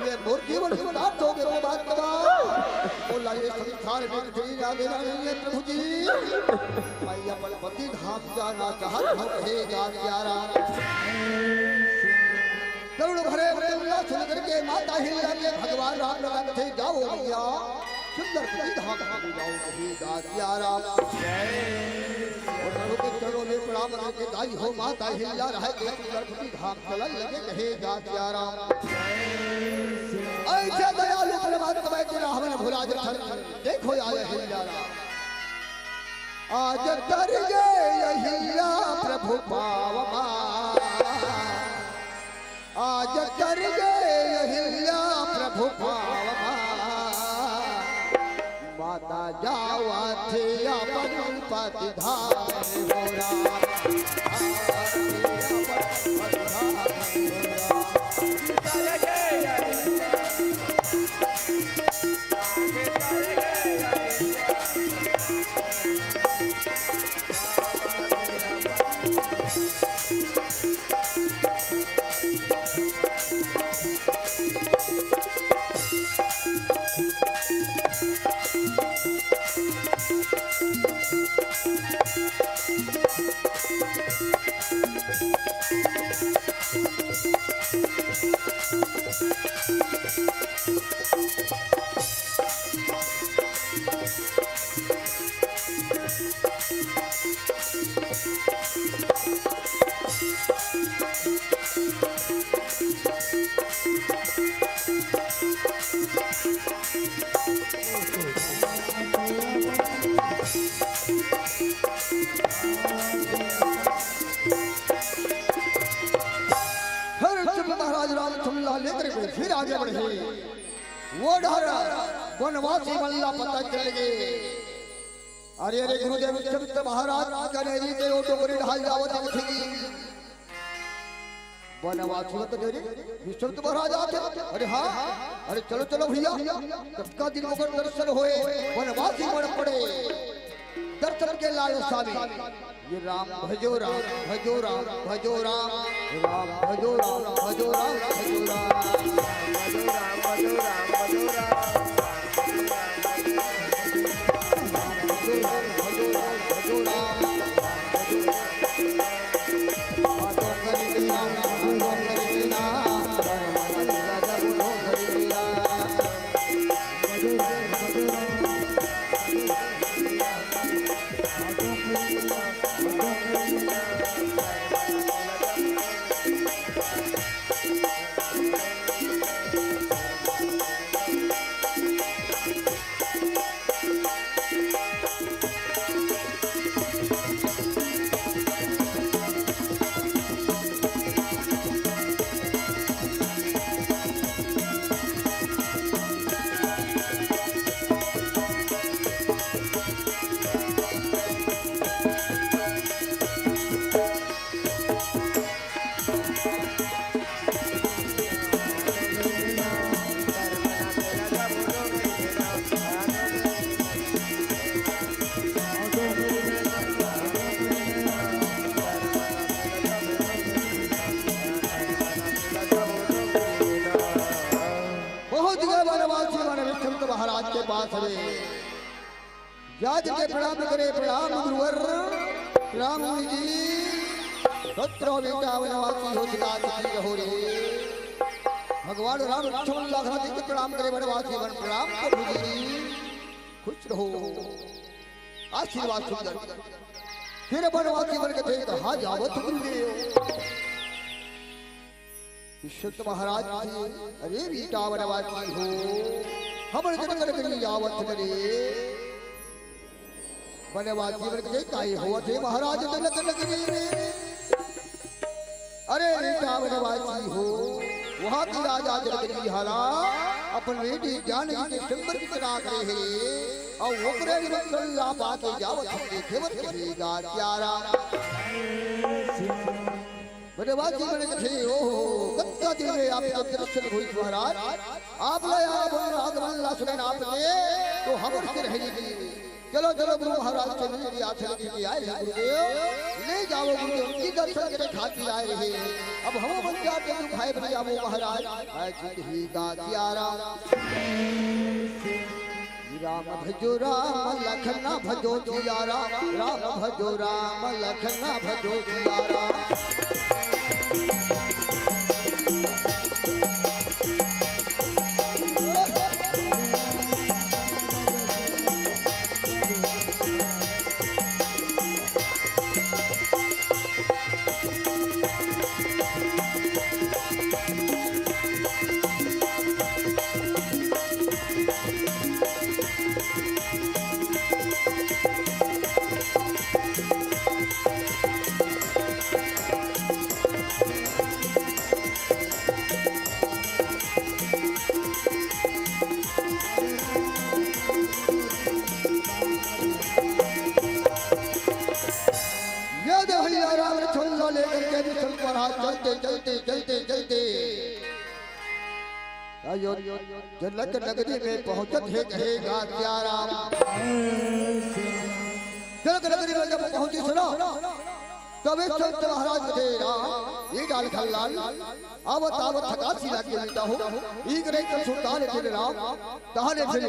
ये मोर जीवन समाप्त हो गए बात करा बोला ये संसार में कहीं ना देना नहीं है प्रभु जी मैं अपन पति धाम जाना चाहता हूँ कहेगा प्यारा। करुण भरे उल्लास सुन करके माता हिल्या के भगवान राम लगा थे जाओ भैया सुंदर पति धाम जाओ कहेगा प्यारा। और के चरणों में प्रणाम करके गाई हो माता हिल्या रह के सुंदर पति धाम चलन लगे कहेगा प्यारा। ऐसे दयालु बात कबाई तेरा हमने भुला दे देखो आए हिल्लारा आज तर गए हिल्ला प्रभु पावमा आज तर गए हिल्ला प्रभु पावमा माता जावा थे अपन पति धाम होरा फिर आगे बढ़े वो डर वनवासी मल्ला पता चल गए अरे अरे गुरुदेव विश्वमित्र महाराज कनेरी के ओटो को ढाल जावत थी वनवासी मत देरी विश्वमित्र महाराज आते अरे हाँ अरे चलो चलो भैया कब दिन मगर दर्शन होए वनवासी मर पड़े दर्शन के लाल स्वामी ये राम भजो राम भजो राम भजो राम राम भजो राम भजो राम भजो राम भजो राम भजो राम भजो राम महाराज के पास हवे जाज के प्रणाम करे प्रणाम गुरुवर प्रणाम जी सत्र बेटा वनवासी हो जिगात की हो रे भगवान राम लक्ष्मण लाखा जी के प्रणाम करे वनवासी वन प्रणाम प्रभु जी खुश रहो आशीर्वाद सुंदर फिर वनवासी वन के थे कहा जावत गुरुदेव विश्वमित्र महाराज जी अरे बेटा वनवासी हो हमर जन कर करी यावत करे वनवासी वन के काई होत है महाराज जन कर करी अरे बेटा वनवासी हो वहां की राजा जगदगी हारा अपन बेटी जानकी के संबर की चला करे है और ओकरे रसल्ला पाके जावत देखे मत करेगा प्यारा वनवासी वन के ओ कत्ता दिन में आपके दर्शन हुई महाराज आप लाया बोल आगमन ला सुने आपने तो हम से रहेगी चलो चलो गुरु महाराज से मेरी आचरण की आए गुरुदेव ले जाओ गुरुदेव की दर्शन के खातिर आए रहे अब हम बन जाते तो भाई बन जाओ महाराज आज ही का प्यारा राम भजो राम लखन भजो जियारा राम भजो राम लखन भजो जियारा लेकर के भी संत महाराज चलते चलते चलते चलते जनक नगरी में पहुंचत है कहेगा सियाराम। जनक नगरी में जब पहुंची सुनो तबे संत महाराज तेरा ये डाल खल्लाल आवत आवत थकासी लागे मिलता हो ई करे तो सुल्तान तेरे राम कहाने फिरे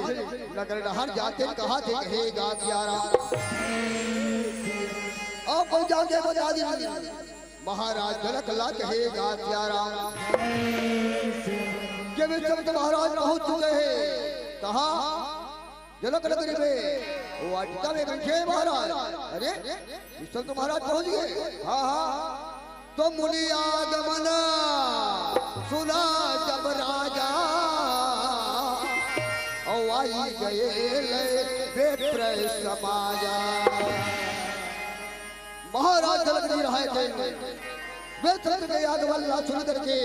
नगर नहर जाते कहा थे कहेगा सियाराम। अब कोई जाके बजा दी महाराज जनक ला कहेगा सियाराम। जब संत महाराज पहुंच चुके हैं कहा जनक नगरी में वो वाटिका में बैठे महाराज। अरे संत महाराज पहुंच गए। हाँ हाँ तो मुनि आगमन सुना जब राजा आई गए बेप्र समाजा। महाराज जनक जी रहे थे वे संत के आगमन सुन करके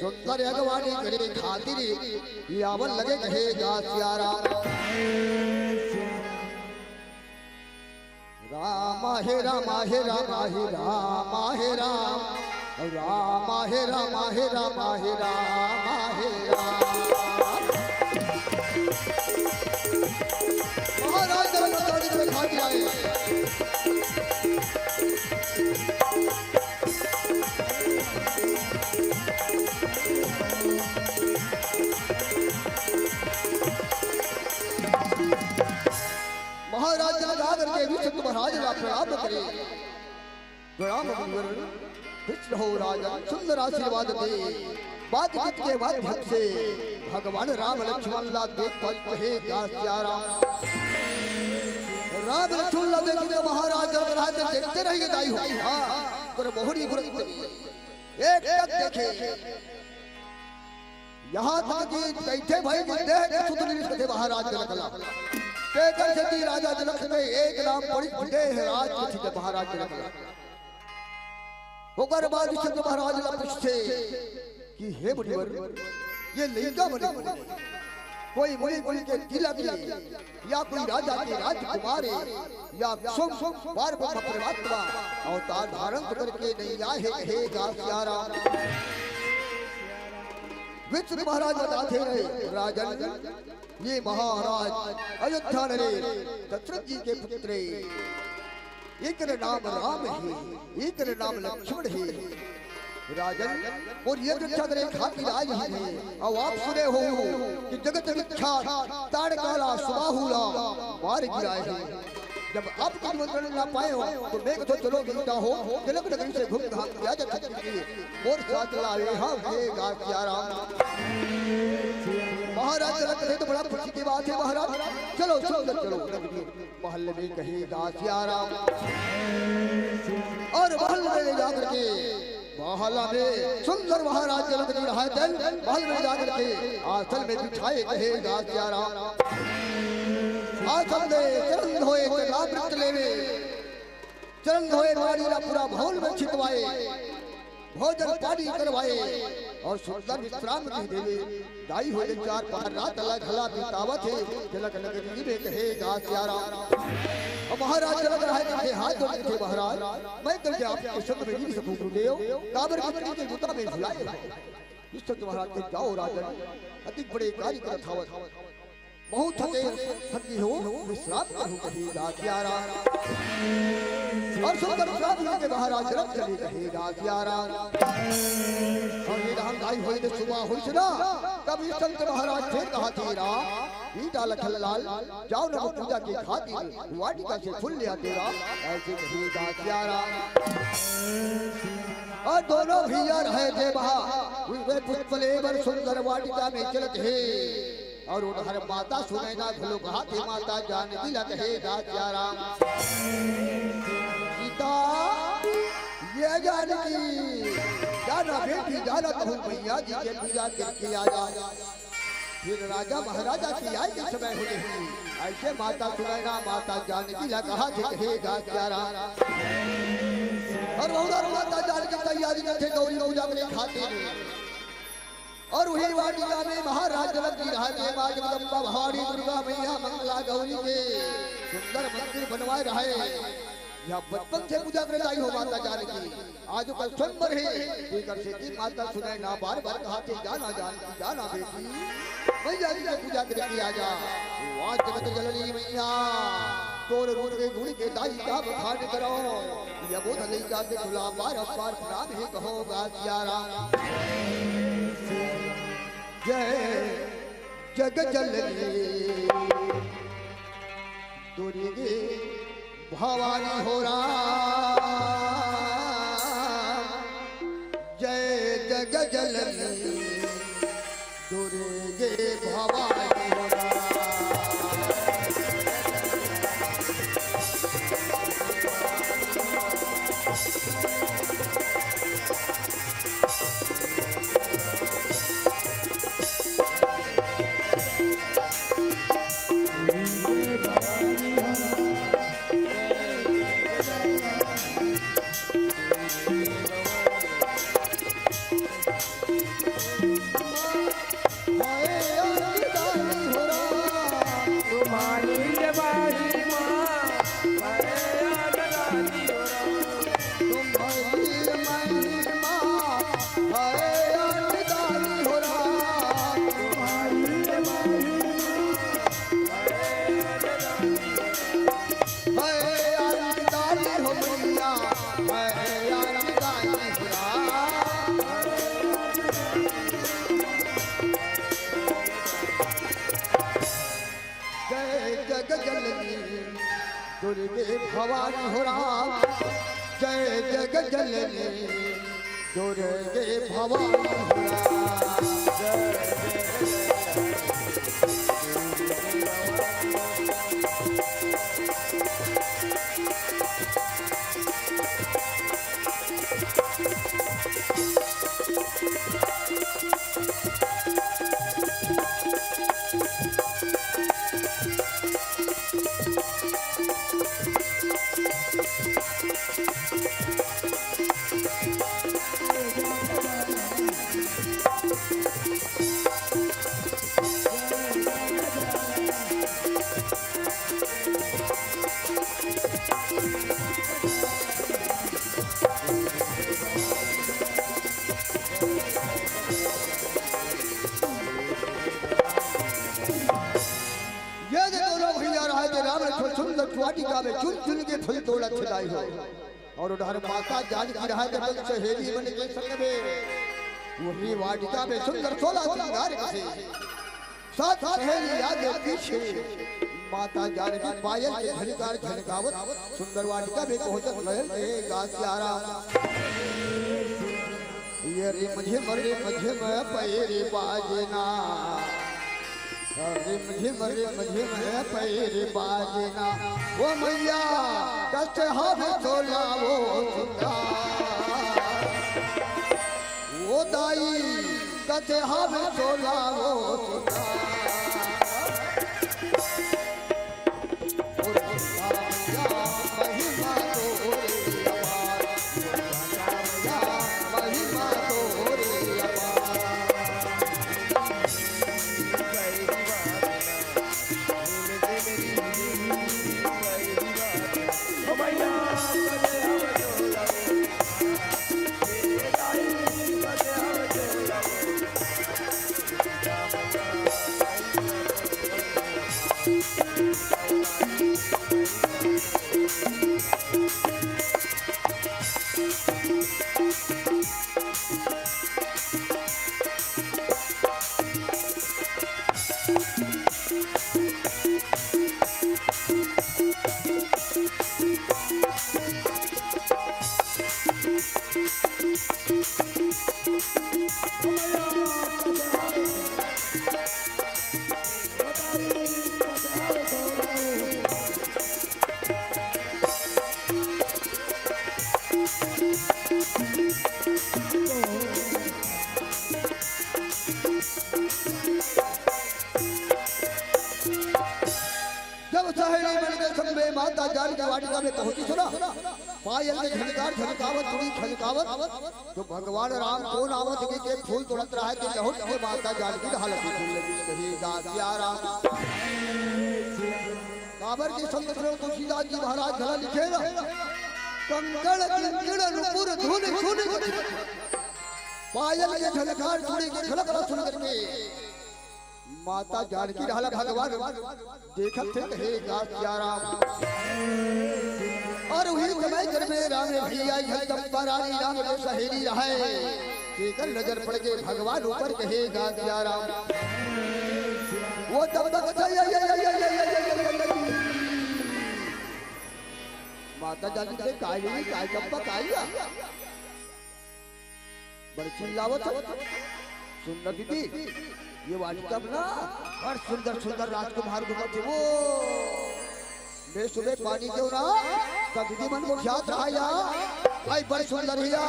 सुंदर अगवानी करे खातिर यावन लगे कहेगा सियाराम। राम हे राम हे राम हे राम हे राम राम हे राम हे राम हे राम हे राम। महाराज जनक जी खातिर आए। महाराज जनक के भी संत महाराज प्रणाम करे। प्रणाम कृष्ण हो राजा सुंदर आशीर्वाद दे। बात के बाद भक्त से भगवान राम लक्ष्मण ला देख कहेगा सियाराम। राम लक्ष्मण ला देख के महाराज जनक देखते रहेंगे दाई हो। हाँ पर मोहरी गुरु एक तक देखे यहाँ तक कि बैठे भाई देख सुंदर थे महाराज जनक ला तेकर सती राजा जनक में एक नाम बड़ी बड़े है राज के महाराज जनक। होकर बाद संत महाराज ने पूछते कि हे मुनिवर ये लिंगा बने कोई मुनि मुनि के तिलक या कोई राजा के राजकुमार या सोम बार परमात्मा अवतार धारण करके नहीं आए हे सियाराम। विष्णु महाराज बताते रहे राजन ये महाराज अयोध्या नरेश दशरथ जी के पुत्र एक नाम राम है एक नाम लक्ष्मण है राजन और ये रक्षा करे खातिर आए हैं। और आप सुने हो कि जगत विख्यात ताड़काला सुबाहुला मार गिराए हैं। जब आप निमंत्रण ना पाए हो तो मैं तो चलो गिरता हो जनक नगरी से घूम घाम किया जा सकती है और साथ लाए हाँ गा सियाराम। महाराज जनक ने तो बड़ा खुशी की बात है महाराज चलो सुंदर चलो महल में कहेगा सियाराम। और महल में जाकर के महला में सुंदर महाराज जनक जी रहा है महल में जाकर के आसन में बिठाए कहेगा सियाराम। आसन दे चरण धोए चरणामृत लेवे चरण धोए पानी ना पूरा भवन में छिटवाए भोजन पानी करवाए और सुंदर विश्राम की देवे दाई हो चार पार रात अलग हला बितावत है जनक नगरी में कहेगा सियाराम। और महाराज जनक रहे थे हाथ जोड़े थे महाराज मैं करके आपके संग में नहीं सकूं गुरुदेव काबर के गुता में भुलाए इस संत महाराज के जाओ राजन अधिक बड़े कार्य कर थावत बहुत थके थकी हो विश्राम करूं कहेगा सियाराम। और सुंदर विश्राम के महाराज जनक चले कहेगा सियाराम। और ये राम गाय हुई तो सुबह हुई ना तब इस संत महाराज थे कहा तेरा ईटा लखनलाल जाओ ना पूजा की खातिर वाटिका से फूल लिया तेरा ऐसे कहेगा सियाराम। और दोनों भैया रहे थे वहाँ पुष्पलेवर सुंदर वाटिका में चलत है। और उधर माता सुनैना धुलो कहा थे माता जानकी लग कहेगा सियाराम। सीता ये जानकी जाना बेटी जाना तो भैया जी के पूजा करके आ जा फिर राजा महाराजा की आई के समय हो रही ऐसे माता सुनैना माता जानकी लग कहा थे कहेगा सियाराम। और उधर माता जानकी तैयारी करते गौरी पूजा के खातिर और वही वाटिका में महाराज जनक जी रहा थे माँ जगदम्बा भवानी दुर्गा मैया मंगला गौरी के सुंदर मंदिर बनवाए रहे या बचपन से पूजा करता ही हो माता जानकी आज कल स्वयंवर है लेकर से की माता सुनाए ना बार बार कहाते जाना जानकी जाना बेटी मैया जी की पूजा करके आ जा आज जगत जननी मैया तोर रूप के गुण के दाई का बखान करो या बोध नहीं जाते खुला बार बार प्राण ही कहोगा सियारा जय जग जननी दुर्गे भवानी हो राम जय जग जननी दुर्गे भवानी हो राम दुर्गे भवानी हो राम जय जग जननी दुर्गे भवानी हो राम वाटिका में चुन चुन के फल तोड़ा खिलाई हो और उधर माता जानकी रहा जब सहेली बन के संग में वही वाटिका में सुंदर 16 श्रृंगार से साथ सहेली आगे पीछे माता जानकी पायल के झनकार झनकावत सुंदर वाटिका में पहुंचत रहे गासियारा ये रे मुझे में पैरे बाजना मुझे मैं पैर बाजना वो मैया कष्ट हमें तोला वो वो दाई कष्ट हमें तोला वो माता जानकी वाटिका में पहुंची सुना पायल में झनकार झनकावत थोड़ी झनकावत तो भगवान राम को नावत के फूल तोड़त रहा है कि लहुट के माता जानकी हालत फूल लगी कही गासिया राम काबर के संगठन तुलसीदास जी महाराज गला लिखे ना कंकड़ किंकड़ नुपुर धुन सुन पायल के झलकार चूड़ी के झलक सुन करके माता जानकी रहला भगवान देखत थे हे गासियाराम और वही समय घर में राम भैया है चंपा रानी राम के सहेली रहे देखकर नजर पड़ गए भगवान ऊपर कहे गासियाराम वो तब तक माता जानकी से काय चंपा काया बड़ चिल्लावत सुंदर दीदी ये वाली तब ना और सुंदर सुंदर राजकुमार घूमते वो मैं सुबह पानी क्यों ना तब दीदी मन को ख्यात रहा या भाई बड़ सुंदर हिया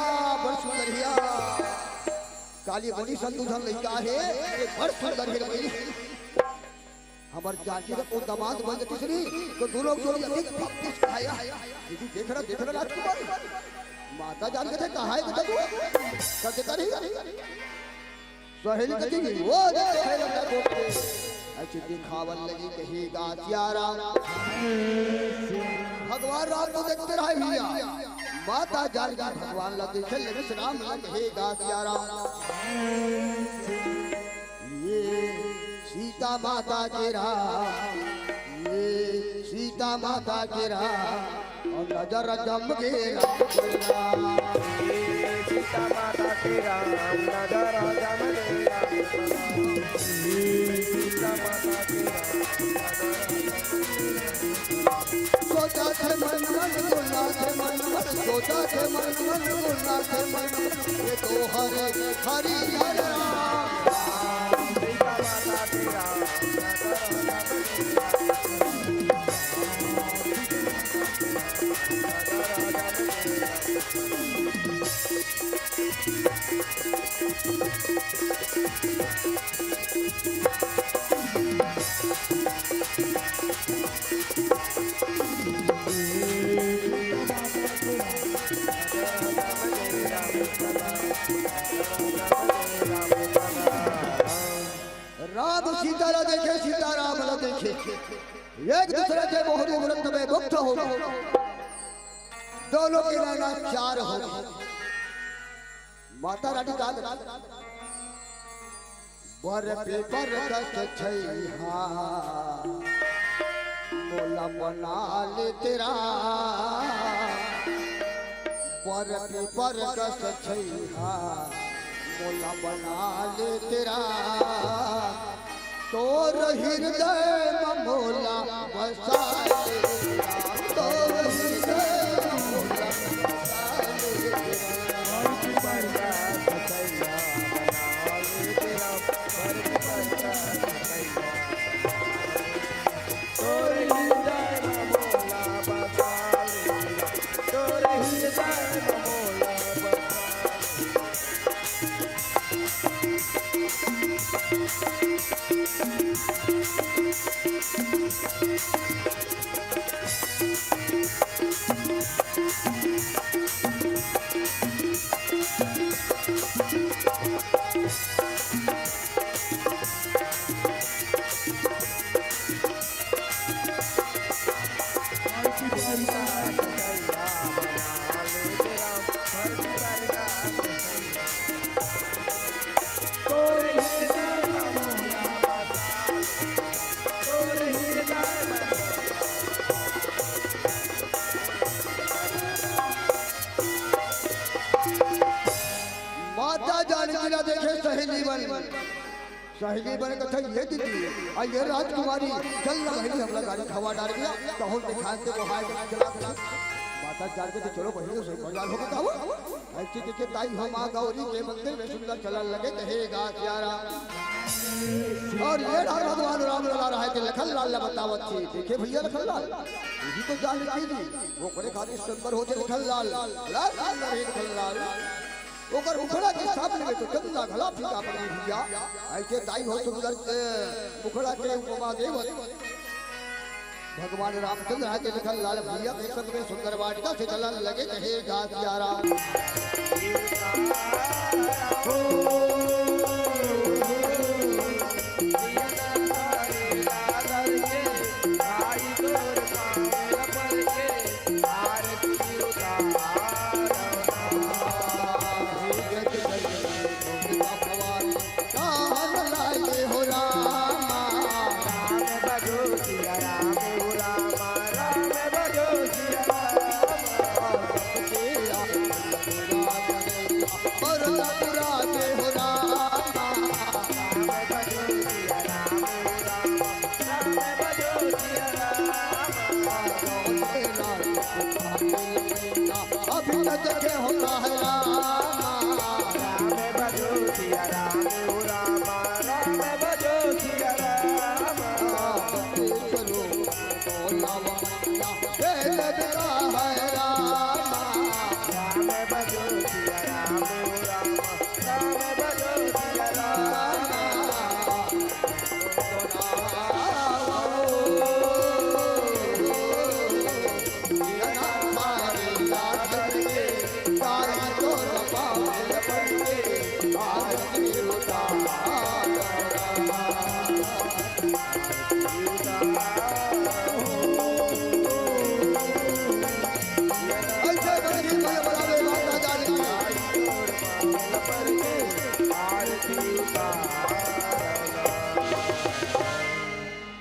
काली गोनी संदूधन लड़का है ये बड़ सुंदर है भाई हमार जाति का दामाद बन तीसरी तो दोनों जोड़ी अधिक किस खाया दीदी देख रहा राजकुमार माता जान के कहा है बेटा तू सच करेगा सहेली कहेगी वो अच्छी दिखावन लगी कही गासियाराम भगवान राम को देखते रहे भैया माता जानकी भगवान ला देखे लगे राम ला कहे गासियाराम ये सीता माता के राम ये सीता माता के राम और नजर जम के राम सीता माता के राम नजर जम सीता माता के सोचा थे मन गुना थे मन सोचा थे मन गुना थे मन ये तो हरे हरि हर राम सीता माता के राम राम सीतारा देखे सीताराम न देखे एक दूसरे के मोहरी व्रत में मुक्त हो दोनों की नैना चार हो माता रानी का बर पे पर कस छैहा मोला बना ले तेरा बर पे पर कस छैहा मोला बना ले तेरा तोर हृदय मोला बसा ले तोर हृदय मोला बसा सहेली बने कथा ये दीदी और ये राजकुमारी चल ना भाई हमला गाड़ी खवा डाल दिया कहूं दिखाते को हाय चला माता जान के चलो बहन से बाजार होगा का ऐसे देखे ताई हम आ गौरी के मंदिर में सुंदर चलन लगे कहेगा प्यारा और ये भगवान राम लला रहा है कि लखन लाल बतावत थी देखे भैया लखन लाल यही तो जान लिखी थी वो बड़े खातिर संबर होते लखन लाल लखन लाल ओकर मुखड़ा के सामने में तो चंदा घला फीका पड़ी भैया ऐसे दाई हो सुंदर मुखड़ा के उपमा देव भगवान रामचंद्र के लिखल लाल भैया के संग में सुंदर वाटिका से चलन लगे कहे गासियारा आई तो न देखे होता है रामा राम भजो सिया राम ओ रामा राम भजो सिया राम चलो बोलावा खेल दिया है रामा राम भजो सिया राम ओ रामा राम भजो सिया राम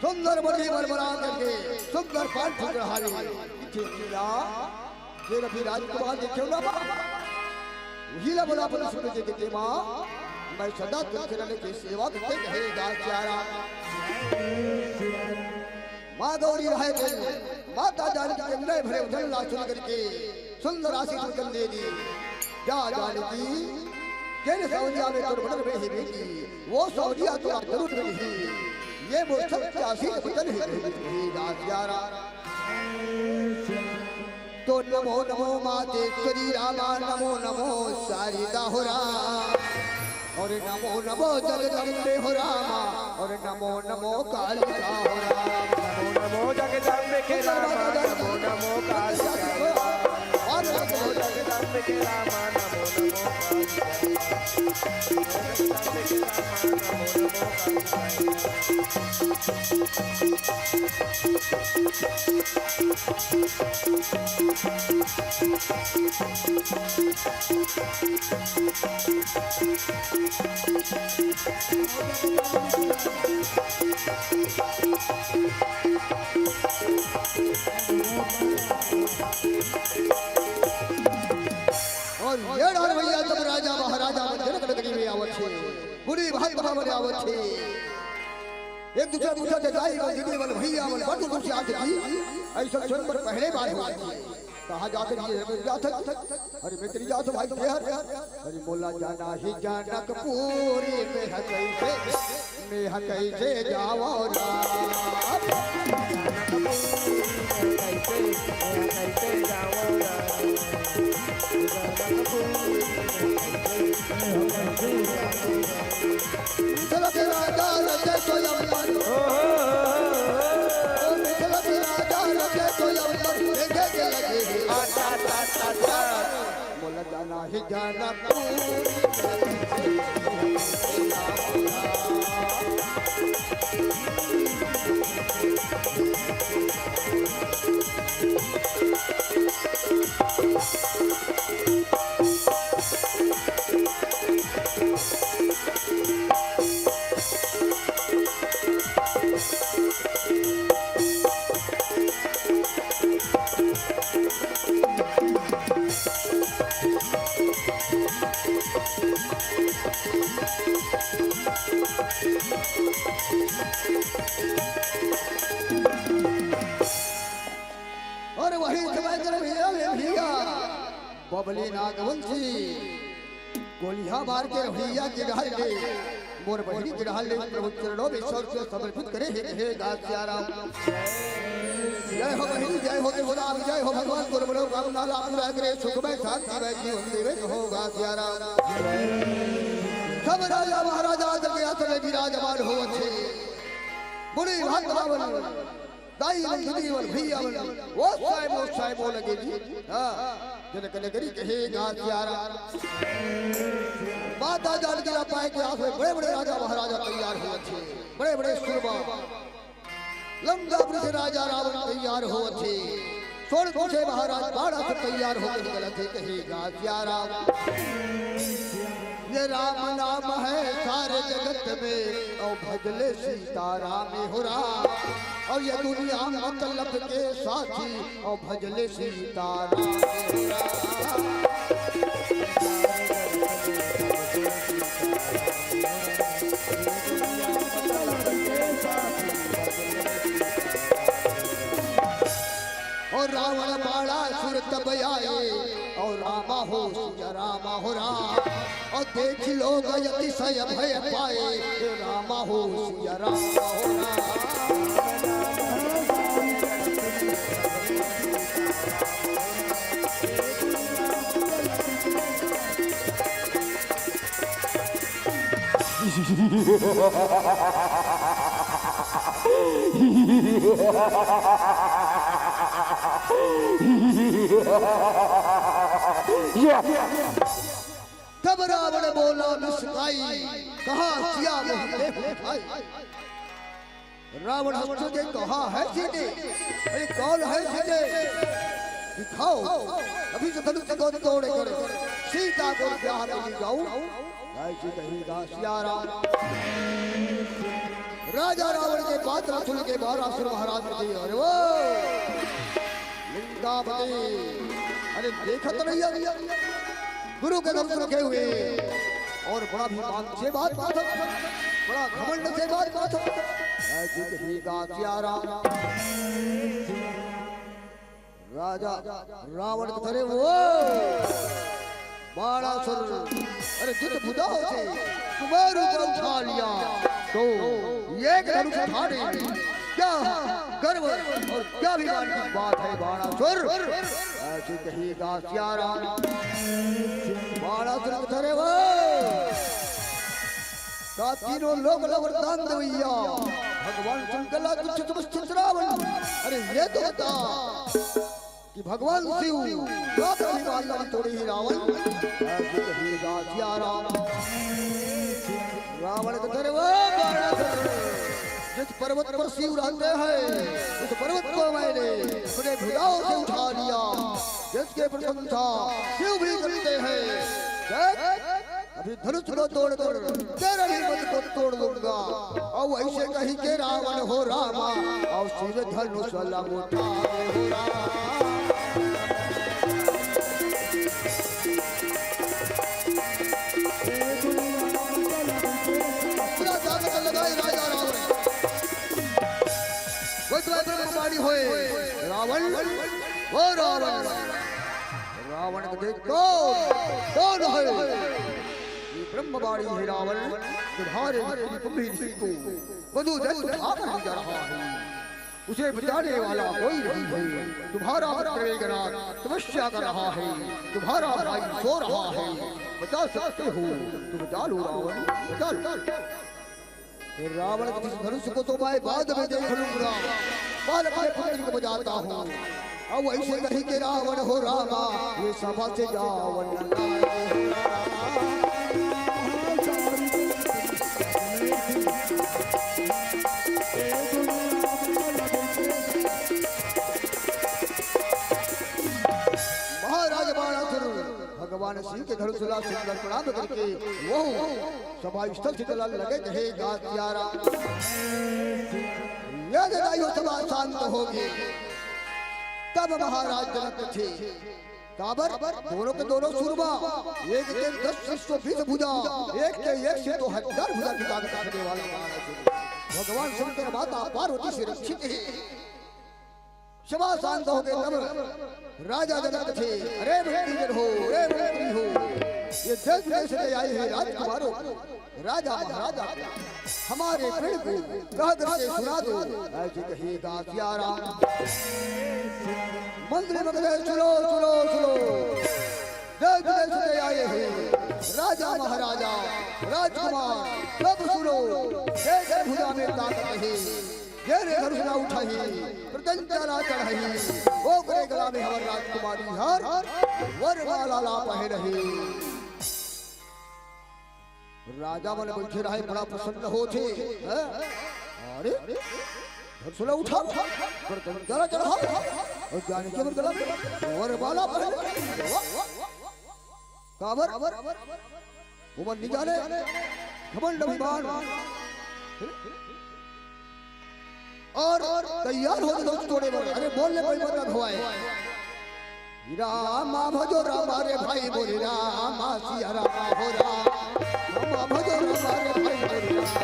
सुंदर बड़ी बरबरा करके सुंदर पाठ ठुकराली हीरा ये रवि राजकुमार देखे ना हीरा बड़ा बड़ा सुन के देते मां मैं सदा तुझसे रहने की सेवा करते रहेगा प्यारा मां गौरी रहे थे माता जानकी के नए भरे उधर लाल सुन करके सुंदर आशीष उदन दे दी जा जानकी तेरे सौरिया में तो बदल में ही बेटी वो सौरिया तो जरूर मिली ये वो सच्चा आशीष वचन है प्यारा तो नमो नमो मातेश्वरी रामा नमो नमो शारदा हो राम और नमो नमो जगदम्बे हो रामा और नमो नमो कालिका हो राम नमो नमो जगदम्बे के रामा नमो नमो कालिका और नमो जगदम्बे के रामा नमो नमो कालिका जगदम्बे के रामा नमो नमो और ये डाल भैया जब राजा महाराजा जनक नगरी में आवत छे बुरी भाई बाबा आवत छे एक दूसरे पूछा थे जाई को दीदी वाले भैया वाले बड़ दूर से आते की ऐसा सुन पर पहले बार हुआ कहां जाते ये मैं जाते अरे मैं तेरी जात भाई के हर अरे मोला जाना ही जानक पूरी में है कैसे जाओ कैसे जाओ चलो तेरा दाल दे तो यमन चलो तेरा दाल दे तो यमन देखे के लगे मोला जाना ही जाना और वही समय कर भैया बबली नागवंशी गोलियां मार के भैया के ढाल ले मोर बहनी के ढाल ले प्रभु चरणों में ईश्वर को समर्पित करे हे दासियाराम जय हो बहनी जय हो गुलाम जय हो भगवान गुरु कामना लाभ करे सुख में शांति में जीवन देवे हो दासियाराम सब राजा महाराजा के आसन में विराजमान हो अच्छे बुरी भाग भावन दाई बंधुनी और भैया वो साहिब लगे जी हां जनक नगरी कहेगा प्यारा माता जानकी पाए के आस में बड़े बड़े राजा महाराजा तैयार हो अच्छे बड़े बड़े सूरबा लंकापुर से राजा रावण तैयार हो अच्छे सोनपुर से महाराज बाड़ा से तैयार हो निकल थे कहेगा प्यारा ये राम नाम है सारे जगत में और भजले सीताराम हो राम और ये दुनिया मतलब के साथी और भजले सीताराम हो राम और रावण बाड़ा सुर तब आए और रामा हो सिया रामा हो राम और देख लोग अतिशय भय पाए रामा हो सिया रामा हो राम। तब रावण बोला मुस्काई कहा सिया नहीं खाई। रावण हंसते के कहा है सीधे अरे कौन है सीधे दिखाओ अभी से धनुष को तोड़े करे सीता को ब्याह नहीं जाऊं ऐसी कहेगा सिया राम। राजा रावण के पात्र सुन के बारासुर महाराज जी अरे वो लिंगापति अरे देखा तो नहीं है गुरु के दम रखे हुए और बड़ा अभिमान से बात बड़ा घमंड से बात ऐसी कहेगा सिया राम। राजा रावण को अरे वो बारासुर अरे जित भुजाओं से कुमारों को उठा लिया तो ये धनुष उठाने क्या गर्व और क्या अभिमान की बात है बाणासुर ऐसी कहेगा सिया राम। बाणासुर धरे वो तीनों लोग वरदान भैया भगवान शंकला तुझ समस्त रावण अरे ये तो बता कि भगवान शिव अभिमान तोड़े ही रावण ऐसी कहेगा सिया राम। रावण को धरे वो जिस पर्वत पर शिव रहते हैं उस पर्वत को मैंने अपने भुजाओं से उठा लिया जिसके प्रशंसा शिव भी करते हैं। अभी धनुष को तोड़कर तेरा हिम्मत को तोड़ दूंगा और ऐसे कहीं के रावण हो रामा और शिव धनुष उठा हो राम। रावण वो रावण रावण को देखो कौन है ये ब्रह्मवाणी है रावण तुम्हारे कुंभी को वधु दत्त उठाकर ले जा रहा है उसे बचाने वाला कोई नहीं है। तुम्हारा प्रेगनाथ तपस्या कर रहा है तुम्हारा भाई सो रहा है बचा सकते हो तुम बचा लो रावण बचा लो। रावण के धनुष को तो मैं बाद में देख लूंगा बाल अपने पुत्र को बजाता हूँ अब ऐसे कहीं के रावण हो रामा ये सभा से जावन महाराज बाणासुर भगवान शिव के धनुष सुंदर प्रणाम करके वो सभा स्थल से चलने लगे कहेगा सिया राम। यदि सभा शांत होगी तब महाराज जनक थे काबर दोनों के दोनों सूरमा एक के 10-20 भुजा एक के 1 से 2000 भुजा की ताकत रखने वाला भगवान शंकर माता पार्वती से रक्षित है। सभा शांत हो गए तब राजा जनक थे अरे भक्ति हो अरे भक्ति हो ये देश विदेश से आए हैं राजकुमारों राजा महाराजा हमारे प्रेम को कहकर से सुना दो ऐसे कहेगा सिया राम। मंत्री मगधे सुनो सुनो सुनो देश विदेश से आए हैं राजा महाराजा राजकुमार सब सुनो एक भुजा में ताकत है येरे धनुष ना उठाई प्रत्यंचा चढ़ाई वो करे गला में हमार राजकुमारी हर वरमाला ला पहन रही। राजा मन बैठे रहे बड़ा प्रसन्न हो थे अरे धनुष उठा प्रत्यंचा चढ़ा और जाने के गला में वरमाला पहन काबर वो मन नहीं जाने घमंड अभिमान और तैयार हो गए तोड़े बोले अरे बोलने कोई मतलब हुआए रामा भजो रामा रे भाई बोले रामा सिया रामा हो राम रमा भजो रमा रे भाई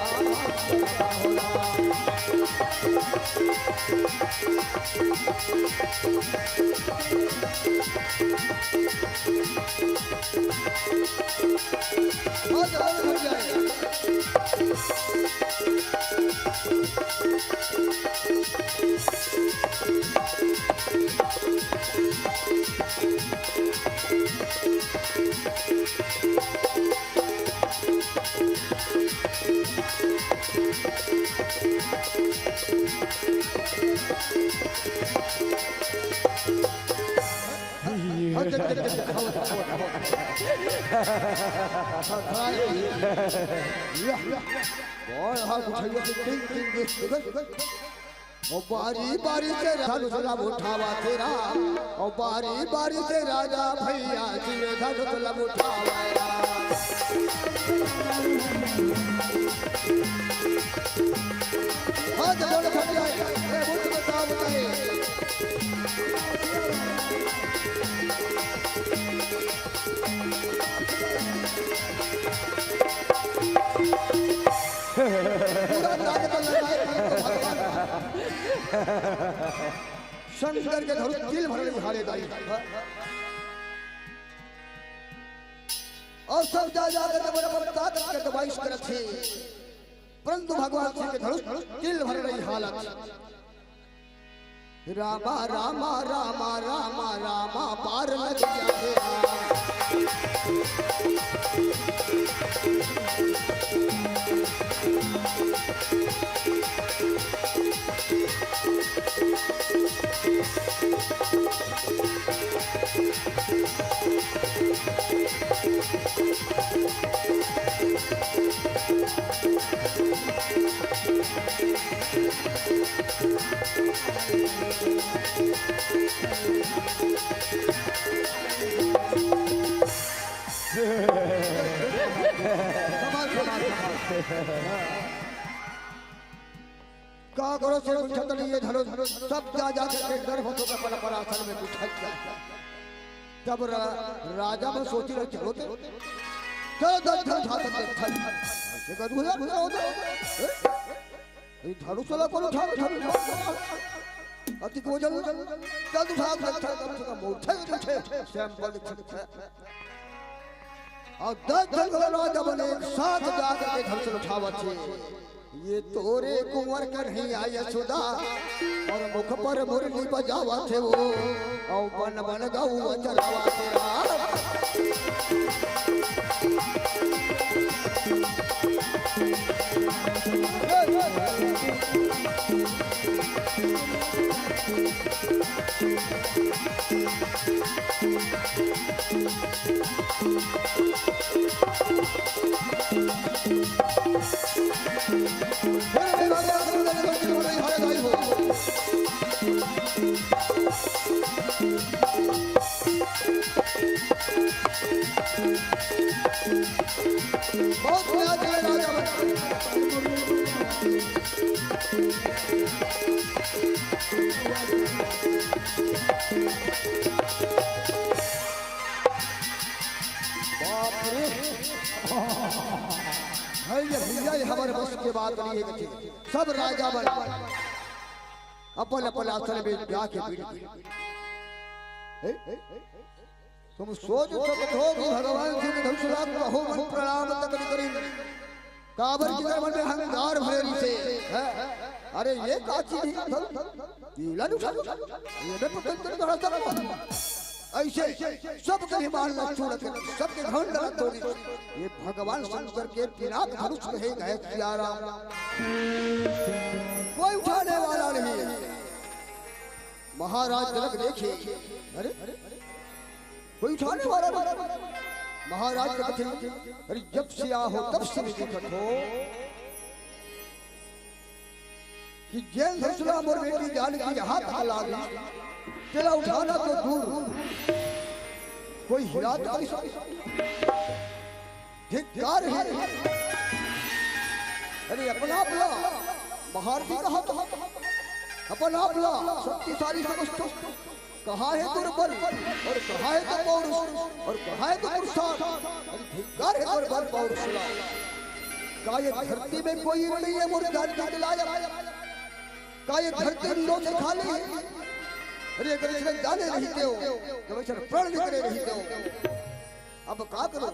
बारी बारी से धनुषला उठावा तेरा और बारी बारी से राजा भैया जी धनुषला उठावा हाँ तो बोलो भैया ये मुझे बताओ बताइए शंकर के धनुष दिल भरने हारे दाई और सब जा जाकर बड़ा बड़ा के दबाइश कर थे परंतु भगवान श्री के धनुष दिल भर रही हालत रामा रामा रामा रामा रामा पार लग गया का करो से छतल ये धरो सब जा जा के गर्भ हो का पर आसन में बिठा दिया तब राजा में सोची रहे चलो तो धर ये गदुला भुला होता ये धरो चला पर उठा अति को जल जल उठा का मोठे उठे सैंपल दिखता और 10 राजा बने एक साथ जाकर के धर से उठावा थे ये तोरे कुंवर कर ही आया सुदा और मुख पर मुरली बजावा थे वो और बन बन गऊ चलावा तेरा हमारे बस के बात नहीं है सब राजा बन अपन अपन आसन में जाके तुम सोच सकते हो कि भगवान जी ने धनुषला कहो मन प्रणाम तक करी काबर की मन में अहंकार भरे से अरे ये काची नहीं ला ये मैं पकड़ कर रहा था ऐसे सबके हिमाल न छोड़ के सबके घमंड न तोड़ी ये भगवान शंकर के पिनाक धनुष कहे गए प्यारा कोई उठाने वाला नहीं महाराज जनक देखे अरे कोई उठाने वाला महाराज कहते अरे जब से हो तब से भी देखत हो कि जैन धनुषला मोर बेटी जान की हाथ हला दी तेरा उठाना तो दूर कोई हिला तो धिक्कार है अरे अपना अपना महारथी का हाथ अपना अपना शक्तिशाली समझतो कहाँ है दुर्बल और कहाँ है तो पौरुष और कहाँ है तो पुरुषार्थ? धिक्कार है दुर्बल पौरुष का। का ये धरती में कोई नहीं है मोर जान के लायक? का ये धरती नीलों से खाली है? अरे अगर इसमें जाने रहते हो तो वैसे प्राण निकले रहते हो। अब का करो?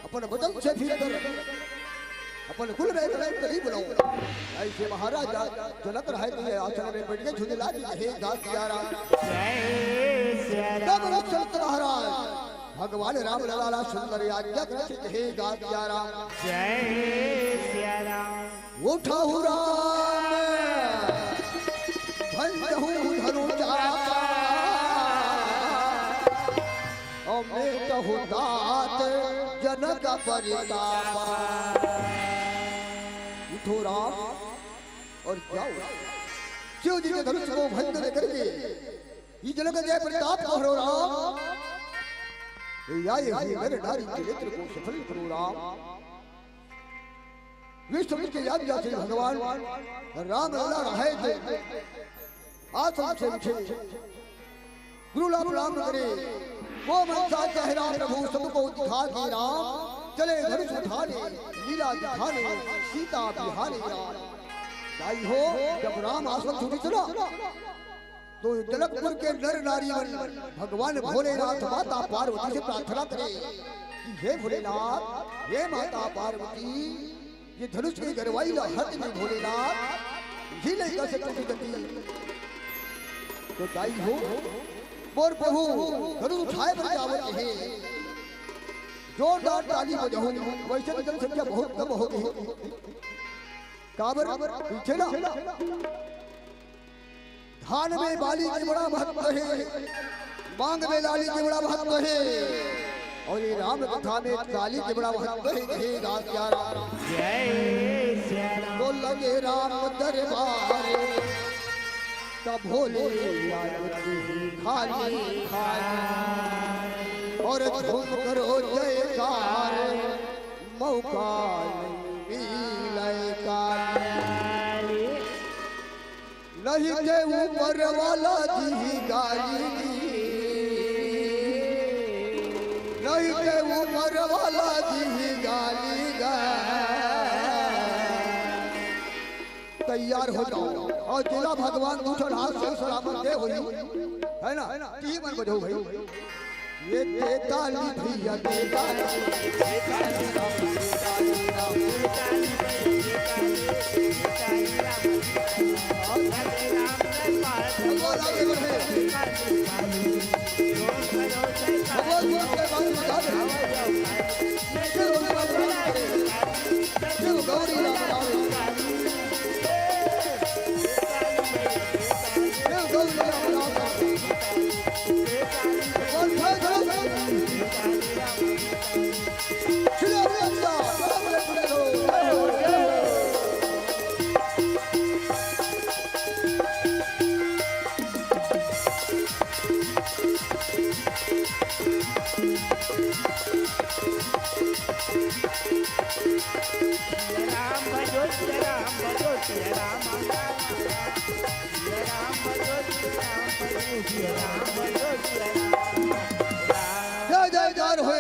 अपन बदल से फिर कर अपन कुल में नहीं बुलाओ। ऐसे महाराजा जनक रहे थे आचरण में बैठ के झुंझला दी हे दास यारा तब चलत महाराज भगवान राम लला सुंदर आज्ञा करते हे दास यारा जय सिया राम। उठा हूँ राम भंजहूँ धनु चापा और मैं कहूँ तात जनक परितापा। उठो राम और जाओ शिव जी के धनुष को भंग करके ये जनक जय प्रताप करो राम। आए हुए मेरे नारी के नेत्र को सफल करो राम। विष्णु के आज्ञा से भगवान राम लला रहे थे आसन से उठे गुरुला प्रणाम करे वो मनसा चेहरा प्रभु सबको दिखा दे राम। चले धनुष उठाने लीला दिखाने सीता बिहाने राम। दाई हो जब राम आसन छूटी चला तो जनकपुर के नर नारी भगवान भोलेनाथ माता पार्वती से प्रार्थना करे कि हे भोलेनाथ हे माता पार्वती ये धनुष की गरवाई ला हट में भोलेनाथ ही नहीं कर सकती गति। तो दाई हो मोर प्रभु धनुष उठाए पर जावत है जोरदार ताली बजाओ। वैसे तो जनसंख्या बहुत कम हो गई काबर पीछे ना धान में बाली की बड़ा महत्व है मांग में लाली की बड़ा महत्व है और ये राम कथा में काली की बड़ा महत्व है। तो लगे राम दरबार तब भोले खाली खाली और झूम करो जयकार मौका नहीं के ऊपर वाला दी गाली नहीं के ऊपर वाला दी गाली तैयार हो जाओ और जिला भगवान दूसर हाथ से सलामत दे हुई है ना की मन बजाओ भाई ये ताली भैया जय जयकार हो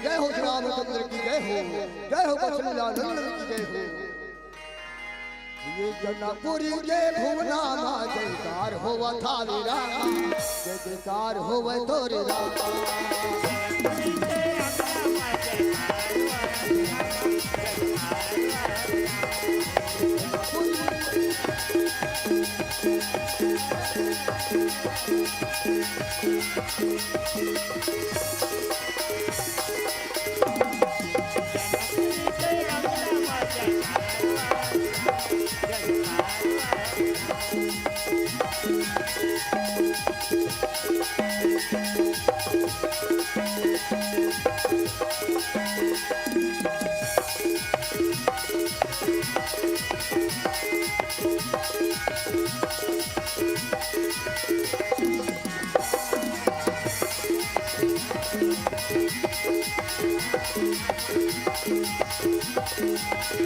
जय हो श्री रामचंद्र की जय हो कौशल्या नंदन की जय हो। ये जनकपुरी जय भुवना जयकार हो थारे राम जय जयकार हो तोरे राम।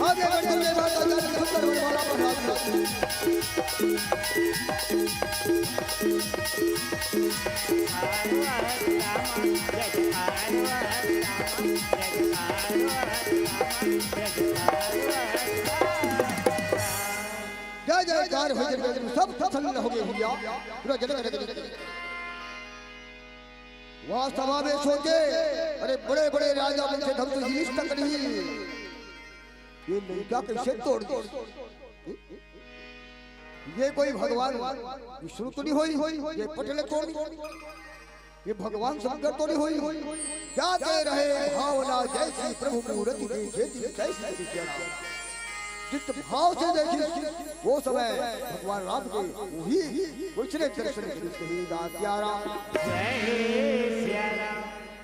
आगे बढ़ते हुए माता जाने सुंदर वरमाला पहनाती जय जयकार हो जय सब प्रसन्न हो गए भैया पूरा जगत वहां सभा में सोचे अरे बड़े बड़े राजा बन से हम तो जिस तक नहीं ये लड़का कैसे तोड़ दो ये कोई भगवान विष्णु तो नहीं होई ये पटले तोड़ ये भगवान शंकर तो नहीं होई क्या कह रहे भावना जैसी प्रभु मूर्ति देखी जैसी विचारा जिस भाव से देखी वो समय भगवान राम के वही दूसरे दर्शन प्यारा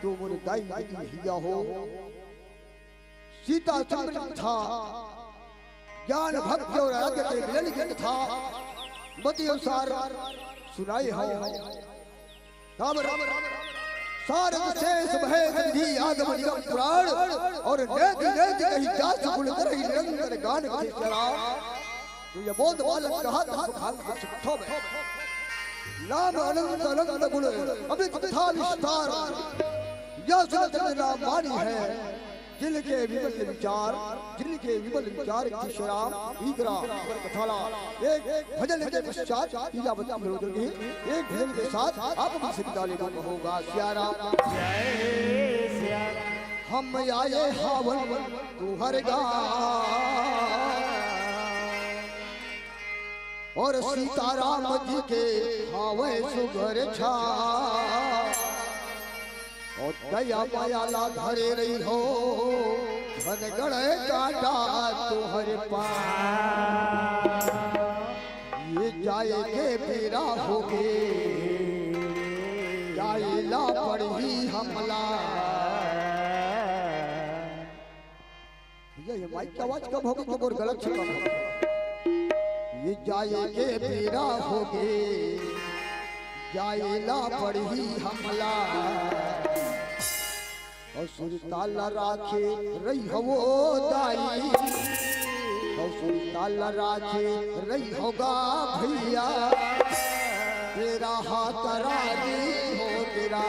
तो मोरे दाई भैया हो सीता चंद्र था ज्ञान भक्ति और आगे के मिलन के था मति अनुसार सुनाए हो राम राम सारद शेष भय निधि आगम निगम पुराण और नेति नेति कही जात गुण कर ही निरंतर गान के चला तो ये बोध बालक कहा था खान के सुखों में नाम अनंत अनंत गुण अमित था विस्तार यह सुनत नाम वाणी है जिनके विमल विचार की शराब ईगरा कथाला एक भजन के पश्चात तीजा बता मिलोगे एक भजन के साथ आप भी सिद्धा लेना होगा सियारा हम आए हावन तू हर गा और सीताराम जी के हावे सुघर छा और दया माया ला धरे रही हो धन गण काटा तुहरे पास ये जाएगे मेरा होगे जाएला पड़ी हमला ये माइक की आवाज कब होगी तो गलत छुपा ये जाएगे मेरा होगे जाएला पड़ी हमला और सुरताला राखे रही हो दाई और सुरताला राखे रही होगा भैया तेरा हाथ राजी हो तेरा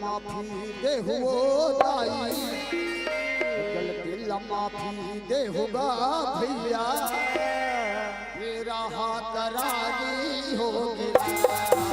माफी दे हो दाई गलती माफी दे होगा भैया तेरा हाथ राजी हो गया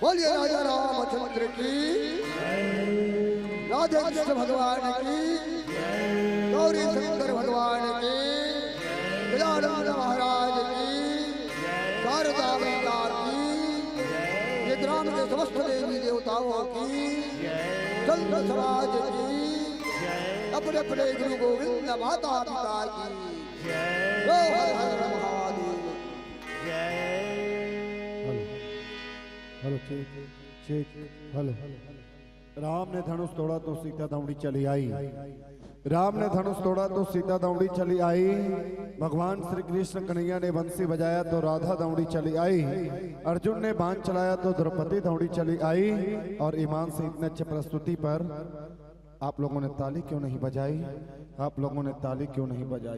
बोलिए राजा रामचंद्र की, राधे कृष्ण भगवान की, गौरी शंकर भगवान की, गजानन महाराज की, शारदा मैया की, ये ग्राम के समस्त देवी देवताओं की, संत समाज की, अपने अपने गुरु गोविंद माता पिता की, जय हर हर Mahadev. Hello check check hello. Ram ने धनुष तोड़ा तो सीता दौड़ी चली आई। राम ने धनुष तोड़ा तो सीता दौड़ी चली आई। भगवान श्री कृष्ण कन्हैया ने बंसी बजाया तो राधा दौड़ी चली आई। अर्जुन ने बाण चलाया तो द्रौपदी दौड़ी चली आई। और ईमान से इतने अच्छे प्रस्तुति पर आप लोगों ने ताली क्यों नहीं बजाई? आप लोगों ने ताली क्यों नहीं बजाई?